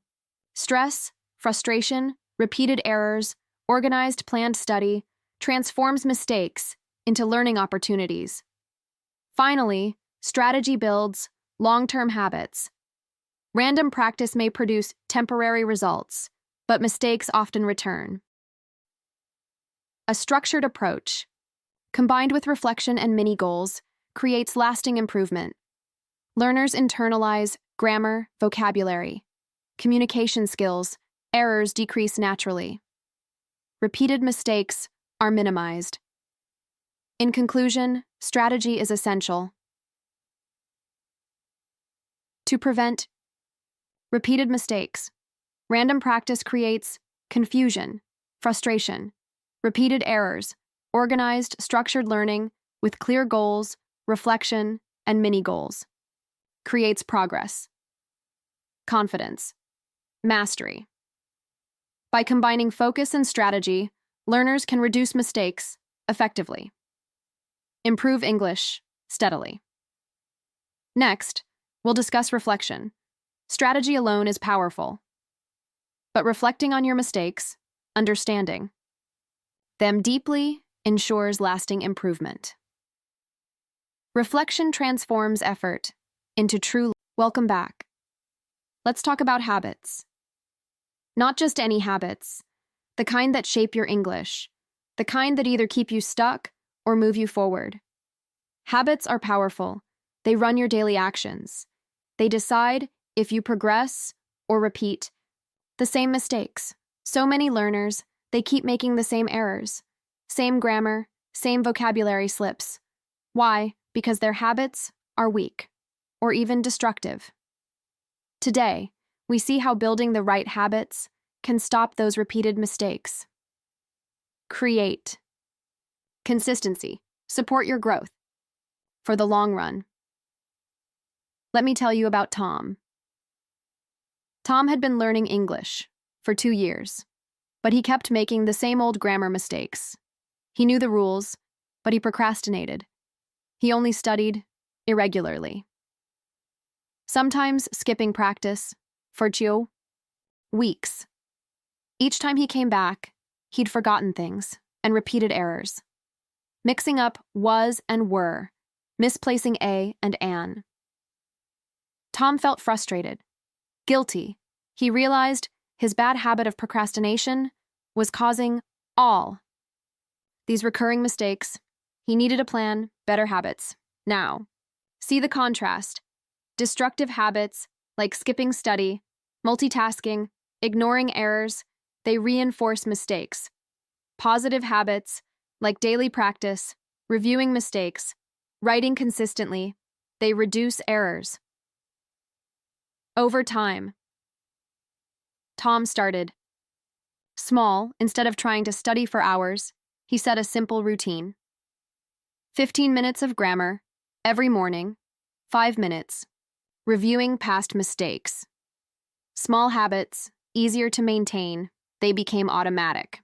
stress, frustration, repeated errors. Organized, planned study transforms mistakes into learning opportunities. Finally, strategy builds long-term habits. Random practice may produce temporary results, but mistakes often return. A structured approach, combined with reflection and mini goals, creates lasting improvement. Learners internalize grammar, vocabulary, communication skills. Errors decrease naturally. Repeated mistakes are minimized. In conclusion, strategy is essential to prevent repeated mistakes. Random practice creates confusion, frustration, repeated errors. Organized, structured learning with clear goals, reflection, and mini goals creates progress, confidence, mastery. By combining focus and strategy, learners can reduce mistakes effectively, improve English steadily. Next, we'll discuss reflection. Strategy alone is powerful, but reflecting on your mistakes, understanding them deeply, ensures lasting improvement. Reflection transforms effort into true. Welcome back. Let's talk about habits. Not just any habits, the kind that shape your English, the kind that either keep you stuck or move you forward. Habits are powerful. They run your daily actions. They decide if you progress or repeat the same mistakes. So many learners, they keep making the same errors, same grammar, same vocabulary slips. Why? Because their habits are weak or even destructive. Today, we see how building the right habits can stop those repeated mistakes. Create consistency. Support your growth for the long run. Let me tell you about Tom. Tom had been learning English for 2 years, but he kept making the same old grammar mistakes. He knew the rules, but he procrastinated. He only studied irregularly, sometimes skipping practice for weeks. Each time he came back, he'd forgotten things and repeated errors, mixing up was and were, misplacing a and an. Tom felt frustrated, guilty. He realized his bad habit of procrastination was causing all these recurring mistakes. He needed a plan, better habits. Now, see the contrast. Destructive habits like skipping study, multitasking, ignoring errors, they reinforce mistakes. Positive habits like daily practice, reviewing mistakes, writing consistently, they reduce errors. Over time, Tom started small. Instead of trying to study for hours, he set a simple routine. 15 minutes of grammar every morning, 5 minutes, reviewing past mistakes. Small habits, easier to maintain, they became automatic.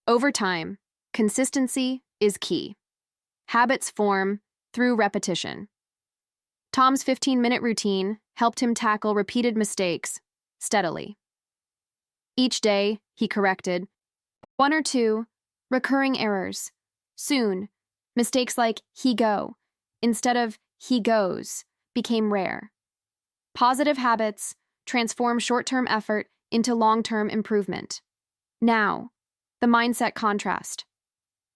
Over time, consistency is key. Habits form through repetition. Tom's 15-minute routine helped him tackle repeated mistakes steadily. Each day, he corrected one or two recurring errors. Soon, mistakes like he go instead of he goes became rare. Positive habits transform short-term effort into long-term improvement. Now, the mindset contrast.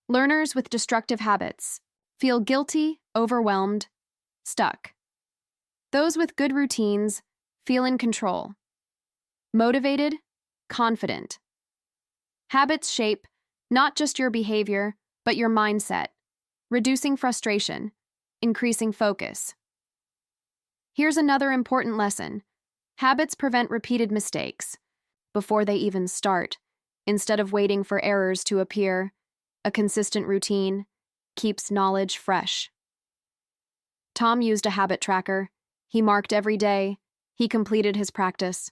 Learners with destructive habits feel guilty, overwhelmed, stuck. Those with good routines feel in control, motivated, confident. Habits shape not just your behavior, but your mindset, reducing frustration, increasing focus. Here's another important lesson. Habits prevent repeated mistakes before they even start. Instead of waiting for errors to appear, a consistent routine keeps knowledge fresh. Tom used a habit tracker. He marked every day. He completed his practice.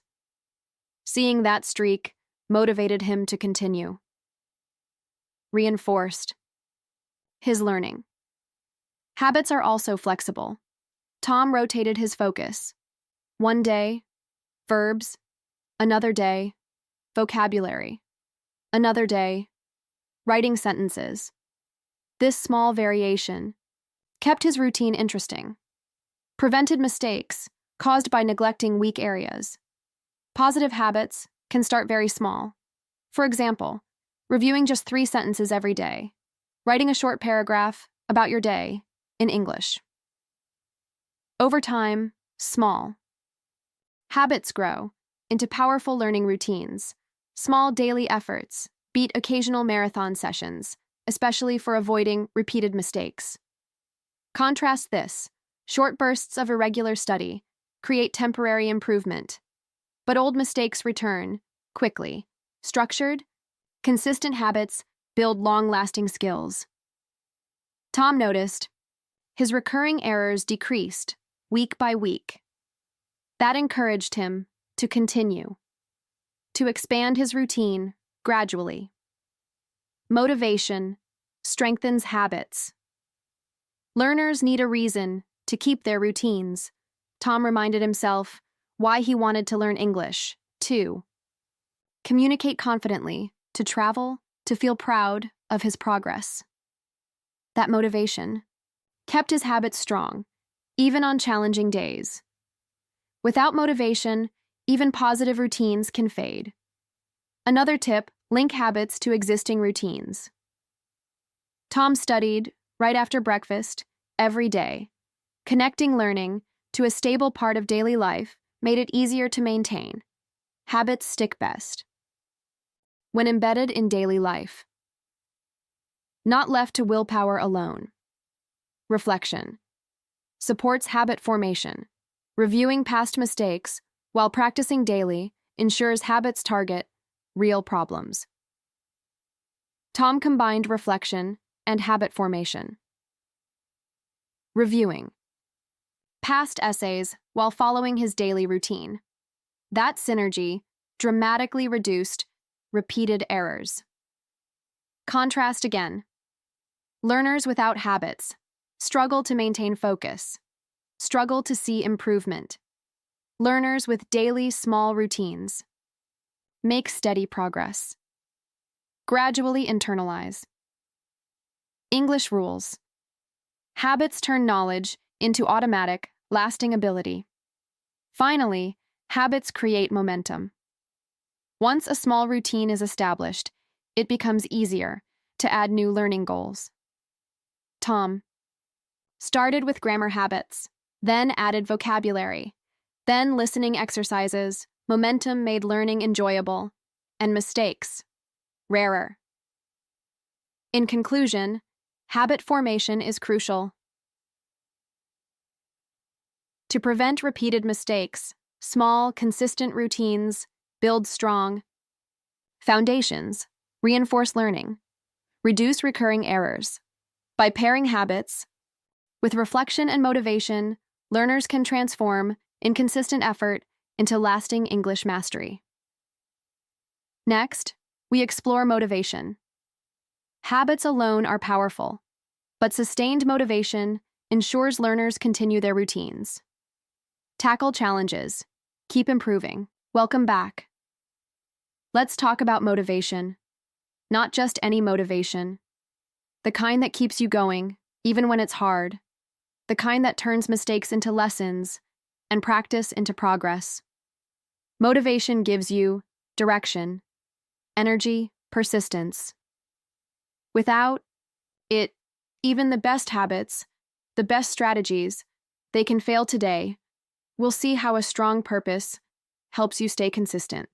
Seeing that streak motivated him to continue. Reinforced his learning. Habits are also flexible. Tom rotated his focus. One day, verbs. Another day, vocabulary. Another day, writing sentences. This small variation kept his routine interesting, prevented mistakes caused by neglecting weak areas. Positive habits can start very small. For example, reviewing just 3 sentences every day, writing a short paragraph about your day in English. Over time, small habits grow into powerful learning routines. Small daily efforts beat occasional marathon sessions, especially for avoiding repeated mistakes. Contrast this. Short bursts of irregular study create temporary improvement, but old mistakes return quickly. Structured, consistent habits build long-lasting skills. Tom noticed his recurring errors decreased week by week. That encouraged him to continue, to expand his routine gradually. Motivation strengthens habits. Learners need a reason to keep their routines. Tom reminded himself why he wanted to learn English. 2. Communicate confidently, to travel, to feel proud of his progress. That motivation kept his habits strong, even on challenging days. Without motivation, even positive routines can fade. Another tip, link habits to existing routines. Tom studied right after breakfast every day. Connecting learning to a stable part of daily life made it easier to maintain. Habits stick best when embedded in daily life. Not left to willpower alone. Reflection supports habit formation. Reviewing past mistakes while practicing daily ensures habits target real problems. Tom combined reflection and habit formation. Reviewing past essays while following his daily routine. That synergy dramatically reduced repeated errors. Contrast again. Learners without habits struggle to maintain focus, struggle to see improvement. Learners with daily small routines make steady progress. Gradually internalize. English rules. Habits turn knowledge into automatic, lasting ability. Finally, habits create momentum. Once a small routine is established, it becomes easier to add new learning goals. Tom started with grammar habits, then added vocabulary, then listening exercises. Momentum made learning enjoyable, and mistakes rarer. In conclusion, habit formation is crucial. To prevent repeated mistakes, small, consistent routines build strong foundations, reinforce learning, reduce recurring errors. By pairing habits with reflection and motivation, learners can transform inconsistent effort into lasting English mastery. Next, we explore motivation. Habits alone are powerful, but sustained motivation ensures learners continue their routines. Tackle challenges. Keep improving. Welcome back. Let's talk about motivation. Not just any motivation. The kind that keeps you going, even when it's hard. The kind that turns mistakes into lessons and practice into progress. Motivation gives you direction, energy, persistence. Without it, even the best habits, the best strategies, they can fail today. We'll see how a strong purpose helps you stay consistent.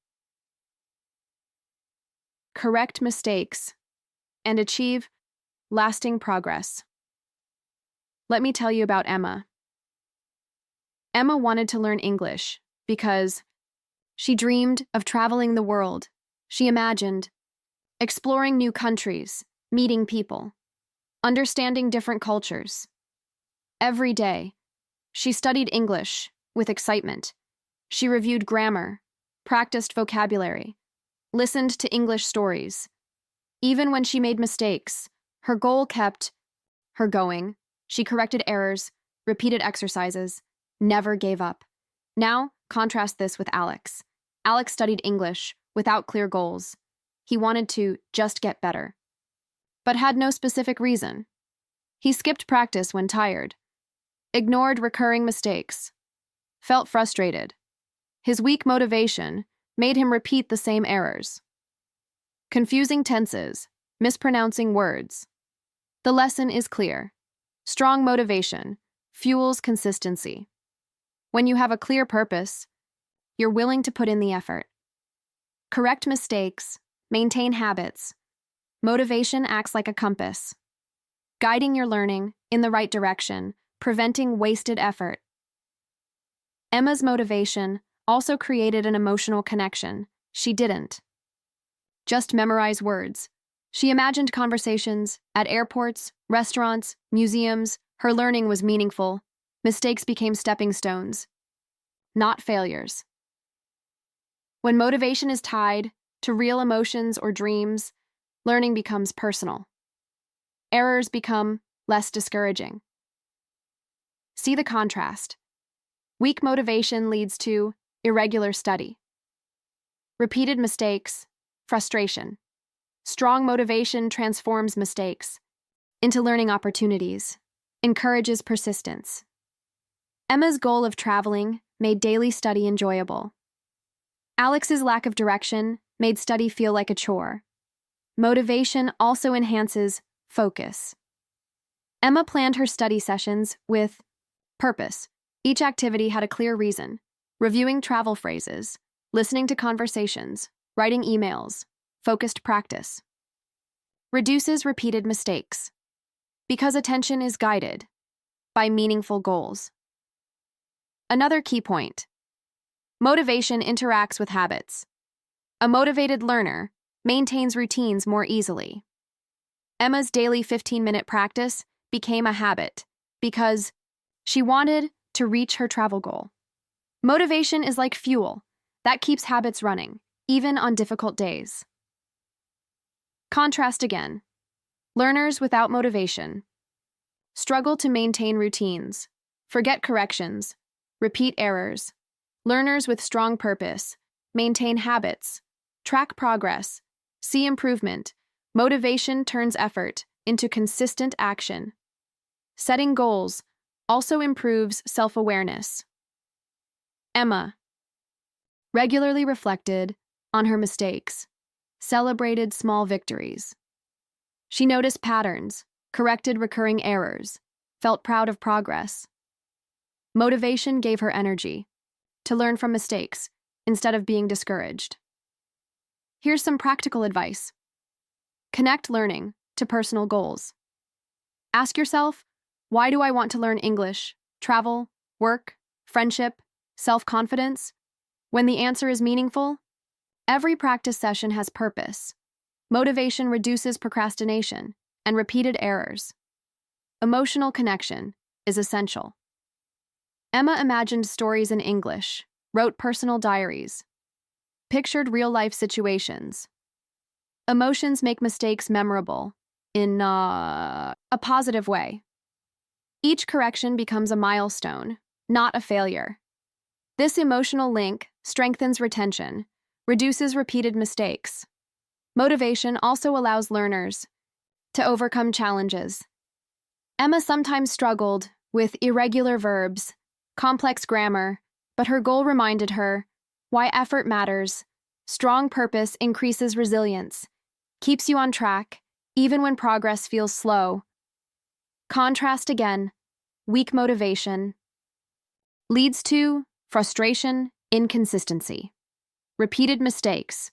Correct mistakes and achieve lasting progress. Let me tell you about Emma. Emma wanted to learn English because she dreamed of traveling the world. She imagined exploring new countries, meeting people, understanding different cultures. Every day, she studied English with excitement. She reviewed grammar, practiced vocabulary, listened to English stories. Even when she made mistakes, her goal kept her going. She corrected errors, repeated exercises, never gave up. Now, contrast this with Alex. Alex studied English without clear goals. He wanted to just get better, but had no specific reason. He skipped practice when tired, ignored recurring mistakes, felt frustrated. His weak motivation made him repeat the same errors. Confusing tenses, mispronouncing words. The lesson is clear. Strong motivation fuels consistency. When you have a clear purpose, you're willing to put in the effort. Correct mistakes, maintain habits. Motivation acts like a compass, guiding your learning in the right direction, preventing wasted effort. Emma's motivation also created an emotional connection. She didn't just memorize words. She imagined conversations at airports, restaurants, museums. Her learning was meaningful. Mistakes became stepping stones, not failures. When motivation is tied to real emotions or dreams, learning becomes personal. Errors become less discouraging. See the contrast. Weak motivation leads to irregular study. Repeated mistakes, frustration. Strong motivation transforms mistakes into learning opportunities, encourages persistence. Emma's goal of traveling made daily study enjoyable. Alex's lack of direction made study feel like a chore. Motivation also enhances focus. Emma planned her study sessions with purpose. Each activity had a clear reason: reviewing travel phrases, listening to conversations, writing emails, focused practice. Reduces repeated mistakes, because attention is guided by meaningful goals. Another key point: motivation interacts with habits. A motivated learner maintains routines more easily. Emma's daily 15-minute practice became a habit because she wanted to reach her travel goal. Motivation is like fuel that keeps habits running, even on difficult days. Contrast again. Learners without motivation struggle to maintain routines, forget corrections, repeat errors. Learners with strong purpose maintain habits, track progress, see improvement. Motivation turns effort into consistent action. Setting goals also improves self-awareness. Emma regularly reflected on her mistakes, celebrated small victories. She noticed patterns, corrected recurring errors, felt proud of progress. Motivation gave her energy to learn from mistakes instead of being discouraged. Here's some practical advice. Connect learning to personal goals. Ask yourself, why do I want to learn English, travel, work, friendship, self-confidence? When the answer is meaningful, every practice session has purpose. Motivation reduces procrastination and repeated errors. Emotional connection is essential. Emma imagined stories in English, wrote personal diaries, pictured real-life situations. Emotions make mistakes memorable, in a positive way. Each correction becomes a milestone, not a failure. This emotional link strengthens retention, reduces repeated mistakes. Motivation also allows learners to overcome challenges. Emma sometimes struggled with irregular verbs, complex grammar, but her goal reminded her why effort matters. Strong purpose increases resilience, keeps you on track, even when progress feels slow. Contrast again, weak motivation leads to frustration, inconsistency, repeated mistakes.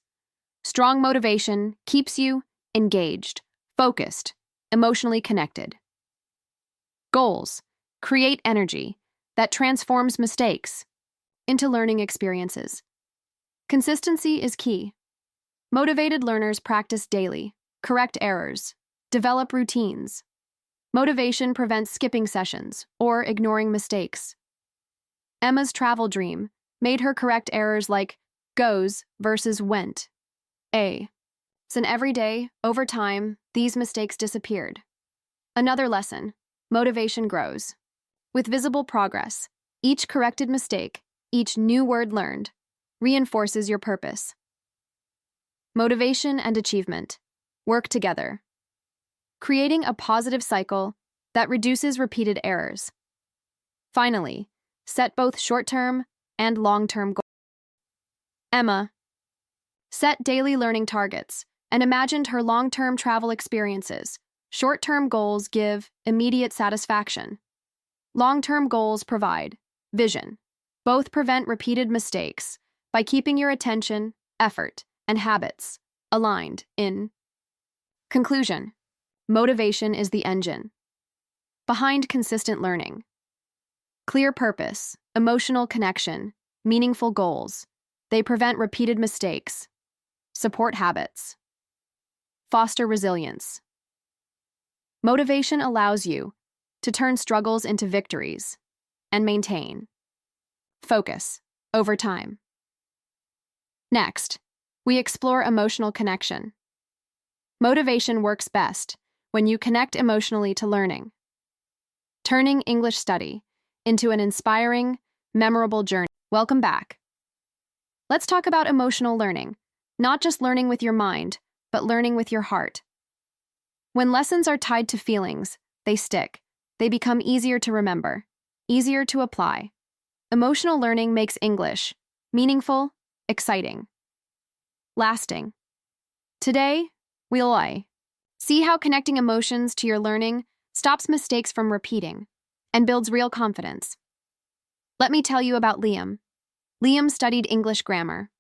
Strong motivation keeps you engaged, focused, emotionally connected. Goals create energy that transforms mistakes into learning experiences. Consistency is key. Motivated learners practice daily, correct errors, develop routines. Motivation prevents skipping sessions or ignoring mistakes. Emma's travel dream made her correct errors like goes versus went. And every day, over time, these mistakes disappeared. Another lesson, motivation grows. With visible progress, each corrected mistake, each new word learned, reinforces your purpose. Motivation and achievement work together, creating a positive cycle that reduces repeated errors. Finally, set both short-term and long-term goals. Emma set daily learning targets and imagined her long-term travel experiences. Short-term goals give immediate satisfaction. Long-term goals provide vision. Both prevent repeated mistakes by keeping your attention, effort, and habits aligned. In conclusion, motivation is the engine behind consistent learning. Clear purpose, emotional connection, meaningful goals. They prevent repeated mistakes, support habits, foster resilience. Motivation allows you to turn struggles into victories and maintain focus over time. Next, we explore emotional connection. Motivation works best when you connect emotionally to learning, turning English study into an inspiring, memorable journey. Welcome back. Let's talk about emotional learning, not just learning with your mind, but learning with your heart. When lessons are tied to feelings, they stick. They become easier to remember, easier to apply. Emotional learning makes English meaningful, exciting, lasting. Today, we'll see how connecting emotions to your learning stops mistakes from repeating and builds real confidence. Let me tell you about Liam. Liam studied English grammar.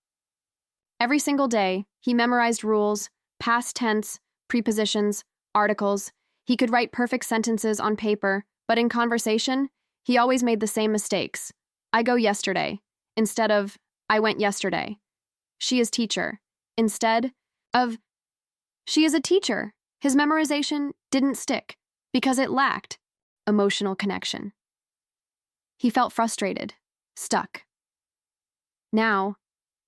Every single day, he memorized rules, past tense, prepositions, articles. He could write perfect sentences on paper, but in conversation, he always made the same mistakes. I go yesterday, instead of I went yesterday. She is teacher, instead of she is a teacher. His memorization didn't stick because it lacked emotional connection. He felt frustrated, stuck. Now,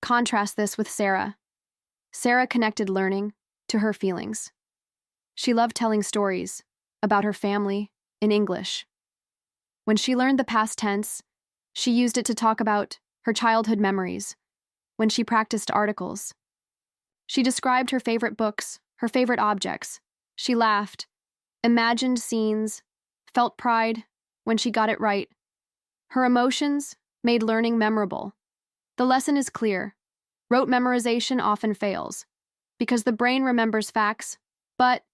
contrast this with Sarah. Sarah connected learning to her feelings. She loved telling stories about her family in English. When she learned the past tense, she used it to talk about her childhood memories. When she practiced articles, she described her favorite books, her favorite objects. She laughed, imagined scenes, felt pride when she got it right. Her emotions made learning memorable. The lesson is clear. Rote memorization often fails because the brain remembers facts, but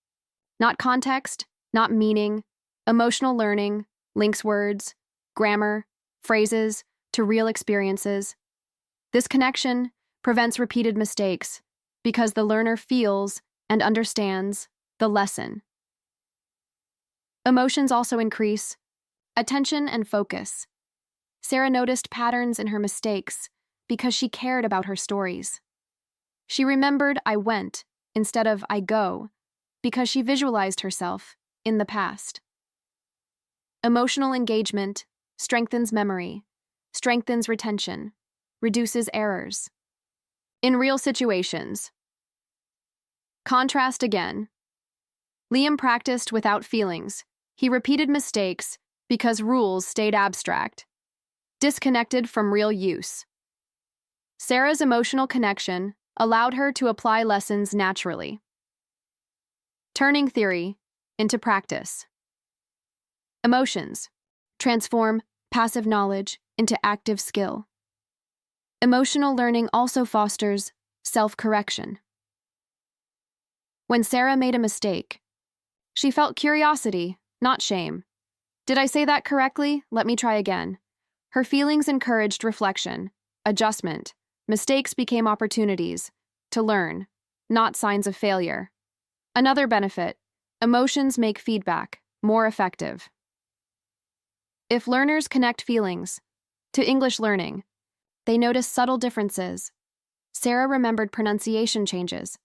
not context, not meaning. Emotional learning links words, grammar, phrases to real experiences. This connection prevents repeated mistakes because the learner feels and understands the lesson. Emotions also increase attention and focus. Sarah noticed patterns in her mistakes because she cared about her stories. She remembered I went instead of I go because she visualized herself in the past. Emotional engagement strengthens memory, strengthens retention, reduces errors. In real situations, contrast again. Liam practiced without feelings. He repeated mistakes because rules stayed abstract, disconnected from real use. Sarah's emotional connection allowed her to apply lessons naturally. Turning theory into practice. Emotions transform passive knowledge into active skill. Emotional learning also fosters self-correction. When Sarah made a mistake, she felt curiosity, not shame. Did I say that correctly? Let me try again. Her feelings encouraged reflection, adjustment. Mistakes became opportunities to learn, not signs of failure. Another benefit: emotions make feedback more effective. If learners connect feelings to English learning, they notice subtle differences. Sarah remembered pronunciation changes,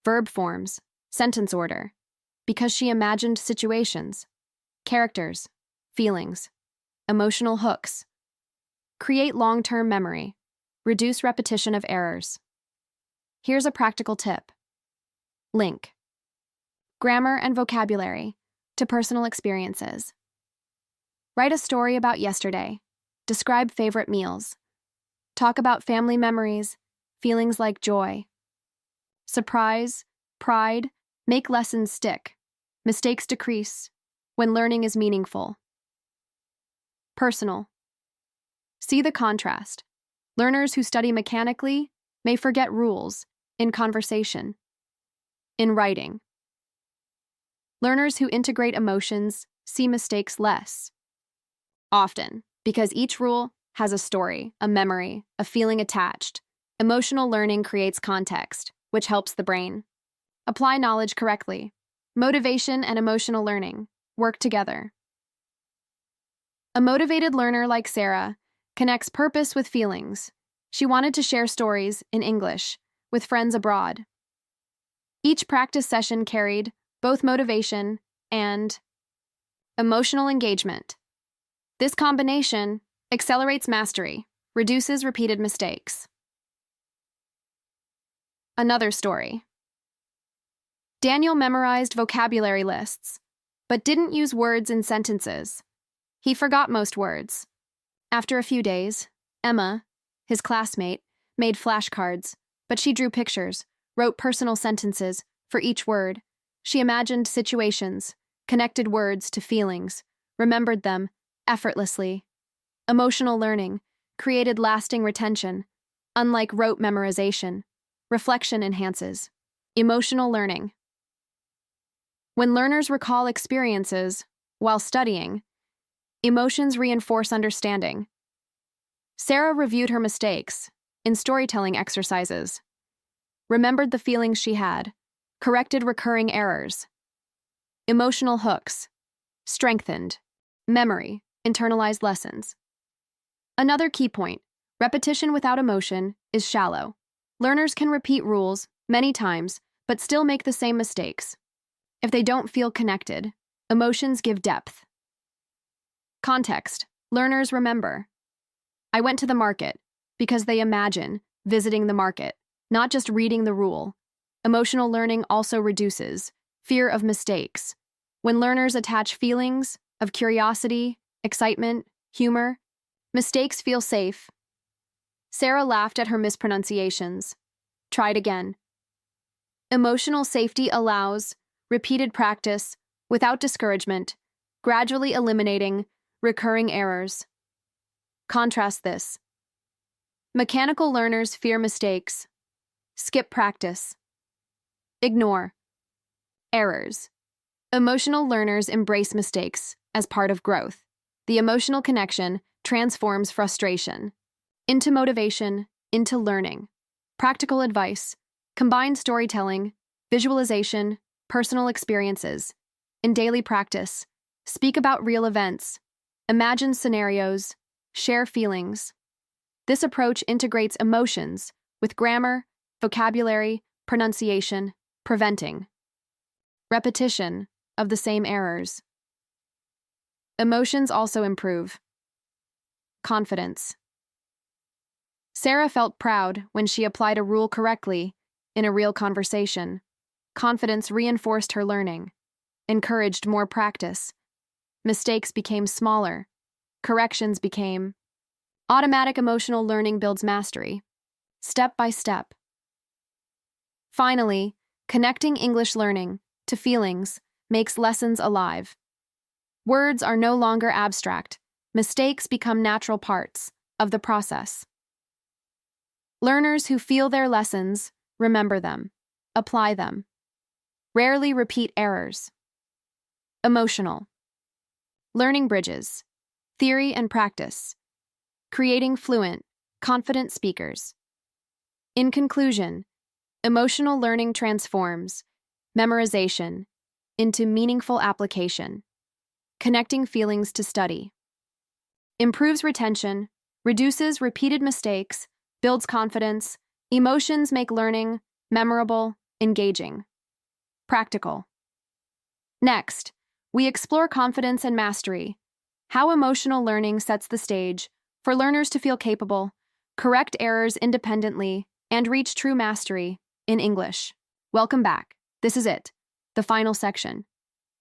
verb forms, sentence order, because she imagined situations, characters, feelings, emotional hooks. Create long-term memory. Reduce repetition of errors. Here's a practical tip. Link grammar and vocabulary to personal experiences. Write a story about yesterday. Describe favorite meals. Talk about family memories, feelings like joy. Surprise, pride, make lessons stick. Mistakes decrease when learning is meaningful. Personal. See the contrast. Learners who study mechanically may forget rules in conversation. In writing, learners who integrate emotions see mistakes less often because each rule has a story, a memory, a feeling attached. Emotional learning creates context, which helps the brain. Apply knowledge correctly. Motivation and emotional learning work together. A motivated learner like Sarah connects purpose with feelings. She wanted to share stories in English with friends abroad. Each practice session carried both motivation and emotional engagement. This combination accelerates mastery, reduces repeated mistakes. Another story. Daniel memorized vocabulary lists, but didn't use words in sentences. He forgot most words. After a few days, Emma, his classmate, made flashcards, but she drew pictures, wrote personal sentences for each word. She imagined situations, connected words to feelings, remembered them effortlessly. Emotional learning created lasting retention. Unlike rote memorization, reflection enhances emotional learning. When learners recall experiences while studying, emotions reinforce understanding. Sarah reviewed her mistakes in storytelling exercises, remembered the feelings she had, corrected recurring errors. Emotional hooks strengthened memory, internalized lessons. Another key point: repetition without emotion is shallow. Learners can repeat rules many times, but still make the same mistakes. If they don't feel connected, emotions give depth. Context: learners remember. I went to the market because they imagine visiting the market, not just reading the rule. Emotional learning also reduces fear of mistakes. When learners attach feelings of curiosity, excitement, humor, mistakes feel safe. Sarah laughed at her mispronunciations. Tried again. Emotional safety allows repeated practice without discouragement, gradually eliminating recurring errors. Contrast this. Mechanical learners fear mistakes, skip practice, ignore errors. Emotional learners embrace mistakes as part of growth. The emotional connection transforms frustration into motivation, into learning. Practical advice: combine storytelling, visualization, personal experiences. In daily practice, speak about real events, imagine scenarios, share feelings. This approach integrates emotions with grammar, vocabulary, pronunciation, preventing repetition of the same errors. Emotions also improve confidence. Sarah felt proud when she applied a rule correctly in a real conversation. Confidence reinforced her learning. encouraged more practice. Mistakes became smaller. Corrections became automatic. Emotional learning builds mastery, step by step. Finally, connecting English learning to feelings makes lessons alive. Words are no longer abstract. Mistakes become natural parts of the process. Learners who feel their lessons remember them, apply them, rarely repeat errors. Emotional. Learning bridges, theory and practice, creating fluent, confident speakers. In conclusion, emotional learning transforms memorization into meaningful application, connecting feelings to study, improves retention, reduces repeated mistakes, builds confidence. Emotions make learning memorable, engaging. Practical. Next, we explore confidence and mastery, how emotional learning sets the stage for learners to feel capable, correct errors independently, and reach true mastery in English. Welcome back. This is it, the final section,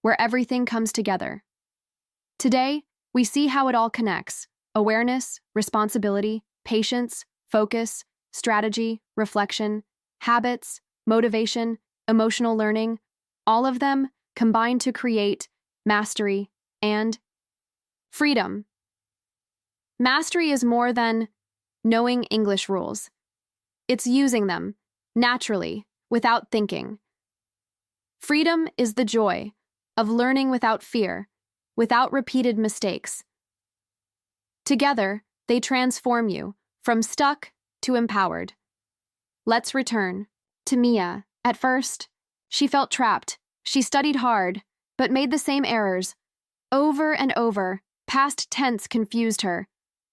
where everything comes together. Today, we see how it all connects: awareness, responsibility, patience, focus, strategy, reflection, habits, motivation, emotional learning, all of them combine to create mastery and freedom. Mastery is more than knowing English rules. It's using them naturally, without thinking. Freedom is the joy of learning without fear, without repeated mistakes. Together, they transform you from stuck to empowered. Let's return to Mia. At first, she felt trapped. She studied hard, but made the same errors over and over. Past tense confused her.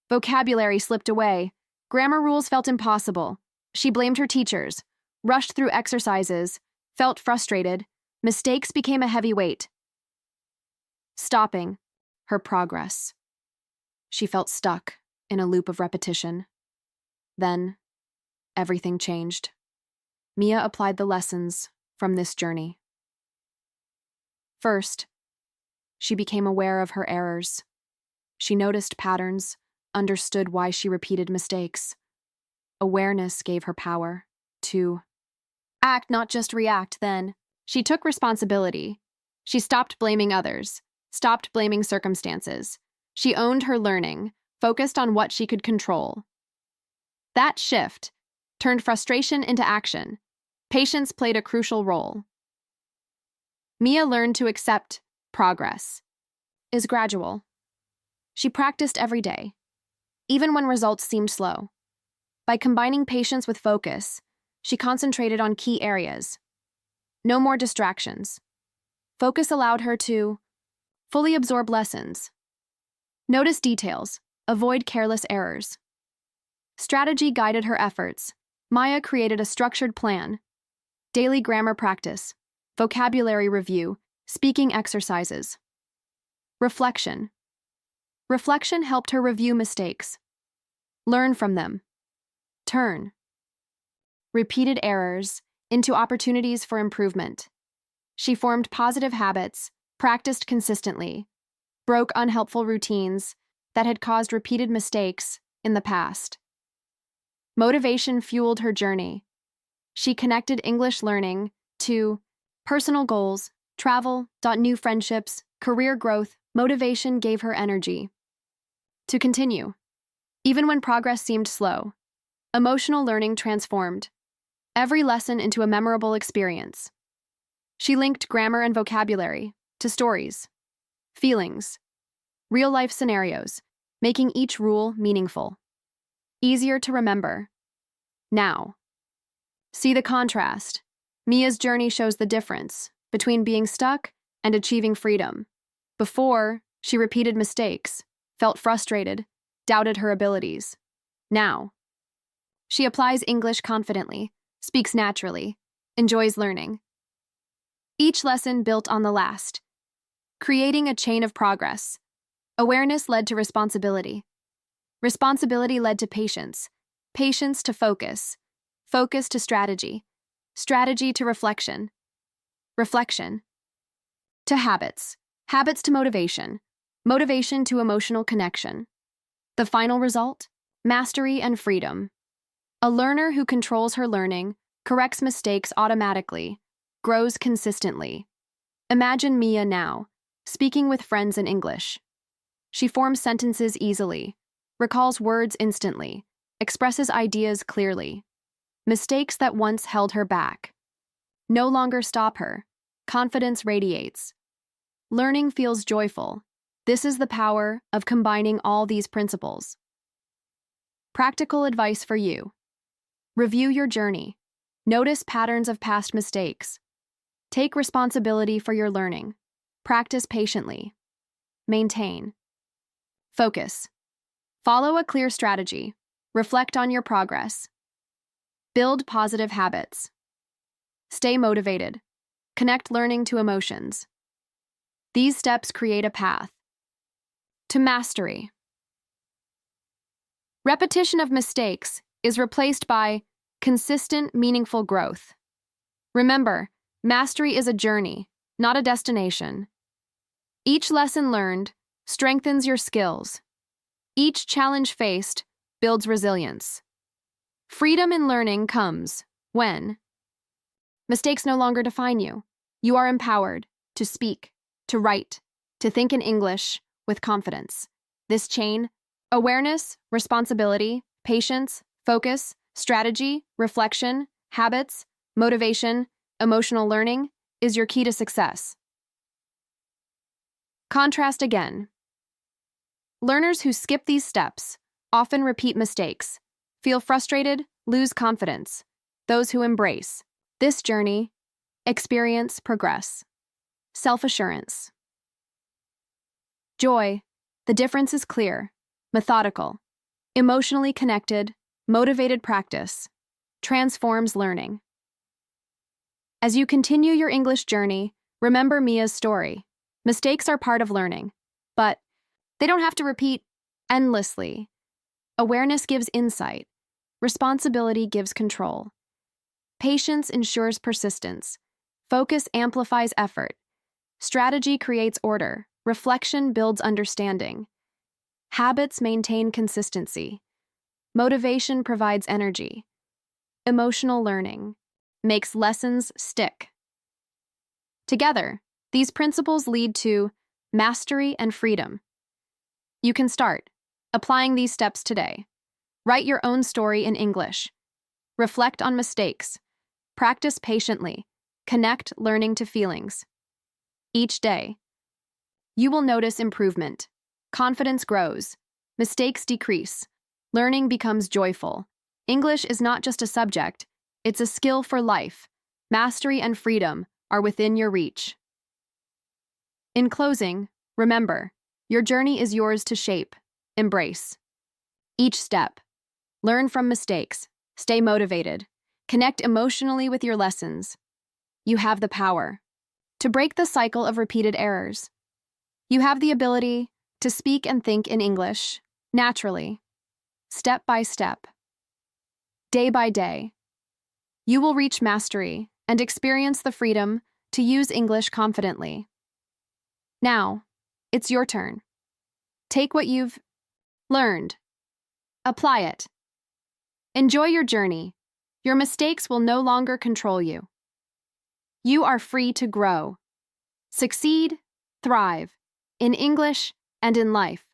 Vocabulary slipped away. Grammar rules felt impossible. She blamed her teachers, rushed through exercises, felt frustrated. Mistakes became a heavy weight, stopping her progress. She felt stuck in a loop of repetition. Then, everything changed. Mia applied the lessons from this journey. First, she became aware of her errors. She noticed patterns, understood why she repeated mistakes. Awareness gave her power to act, not just react. Then, she took responsibility. She stopped blaming others, stopped blaming circumstances. She owned her learning, focused on what she could control. That shift turned frustration into action. Patience played a crucial role. Mia learned to accept progress is gradual. She practiced every day, even when results seemed slow. By combining patience with focus, she concentrated on key areas. No more distractions. Focus allowed her to fully absorb lessons. Notice details, avoid careless errors. Strategy guided her efforts. Maya created a structured plan: daily grammar practice, vocabulary review, speaking exercises. Reflection. Reflection helped her review mistakes, learn from them, turn repeated errors into opportunities for improvement. She formed positive habits, practiced consistently, broke unhelpful routines that had caused repeated mistakes in the past. Motivation fueled her journey. She connected English learning to personal goals, travel, new friendships, career growth. Motivation gave her energy to continue. Even when progress seemed slow, emotional learning transformed every lesson into a memorable experience. She linked grammar and vocabulary to stories, feelings, real-life scenarios, making each rule meaningful, easier to remember. Now, see the contrast. Mia's journey shows the difference between being stuck and achieving freedom. Before, she repeated mistakes, felt frustrated, doubted her abilities. Now, she applies English confidently, speaks naturally, enjoys learning. Each lesson built on the last, creating a chain of progress. Awareness led to responsibility. Responsibility led to patience. Patience to focus. Focus to strategy. Strategy to reflection. Reflection to habits, habits to motivation, motivation to emotional connection. The final result? Mastery and freedom. A learner who controls her learning, corrects mistakes automatically, grows consistently. Imagine Mia now, speaking with friends in English. She forms sentences easily, recalls words instantly, expresses ideas clearly. Mistakes that once held her back no longer stop her. Confidence radiates. Learning feels joyful. This is the power of combining all these principles. Practical advice for you. Review your journey. Notice patterns of past mistakes. Take responsibility for your learning. Practice patiently. Maintain. Focus. Follow a clear strategy. Reflect on your progress. Build positive habits. Stay motivated. Connect learning to emotions. These steps create a path to mastery. Repetition of mistakes is replaced by consistent, meaningful growth. Remember, mastery is a journey, not a destination. Each lesson learned strengthens your skills. Each challenge faced builds resilience. Freedom in learning comes when mistakes no longer define you. You are empowered to speak, to write, to think in English with confidence. This chain, awareness, responsibility, patience, focus, strategy, reflection, habits, motivation, emotional learning, is your key to success. Contrast again. Learners who skip these steps often repeat mistakes, feel frustrated, lose confidence. Those who embrace this journey experience progress. Self-assurance. Joy. The difference is clear, methodical, emotionally connected, motivated practice transforms learning. As you continue your English journey, remember Mia's story. Mistakes are part of learning, but they don't have to repeat endlessly. Awareness gives insight. Responsibility gives control. Patience ensures persistence. Focus amplifies effort. Strategy creates order. Reflection builds understanding. Habits maintain consistency. Motivation provides energy. Emotional learning makes lessons stick. Together, these principles lead to mastery and freedom. You can start applying these steps today. Write your own story in English. Reflect on mistakes. Practice patiently. Connect learning to feelings. Each day, you will notice improvement. Confidence grows. Mistakes decrease. Learning becomes joyful. English is not just a subject, it's a skill for life. Mastery and freedom are within your reach. In closing, remember, your journey is yours to shape, embrace. Each step. Learn from mistakes. Stay motivated. Connect emotionally with your lessons. You have the power to break the cycle of repeated errors. You have the ability to speak and think in English naturally, step by step, day by day. You will reach mastery and experience the freedom to use English confidently. Now, it's your turn. Take what you've learned. Apply it. Enjoy your journey. Your mistakes will no longer control you. You are free to grow, succeed, thrive, in English and in life.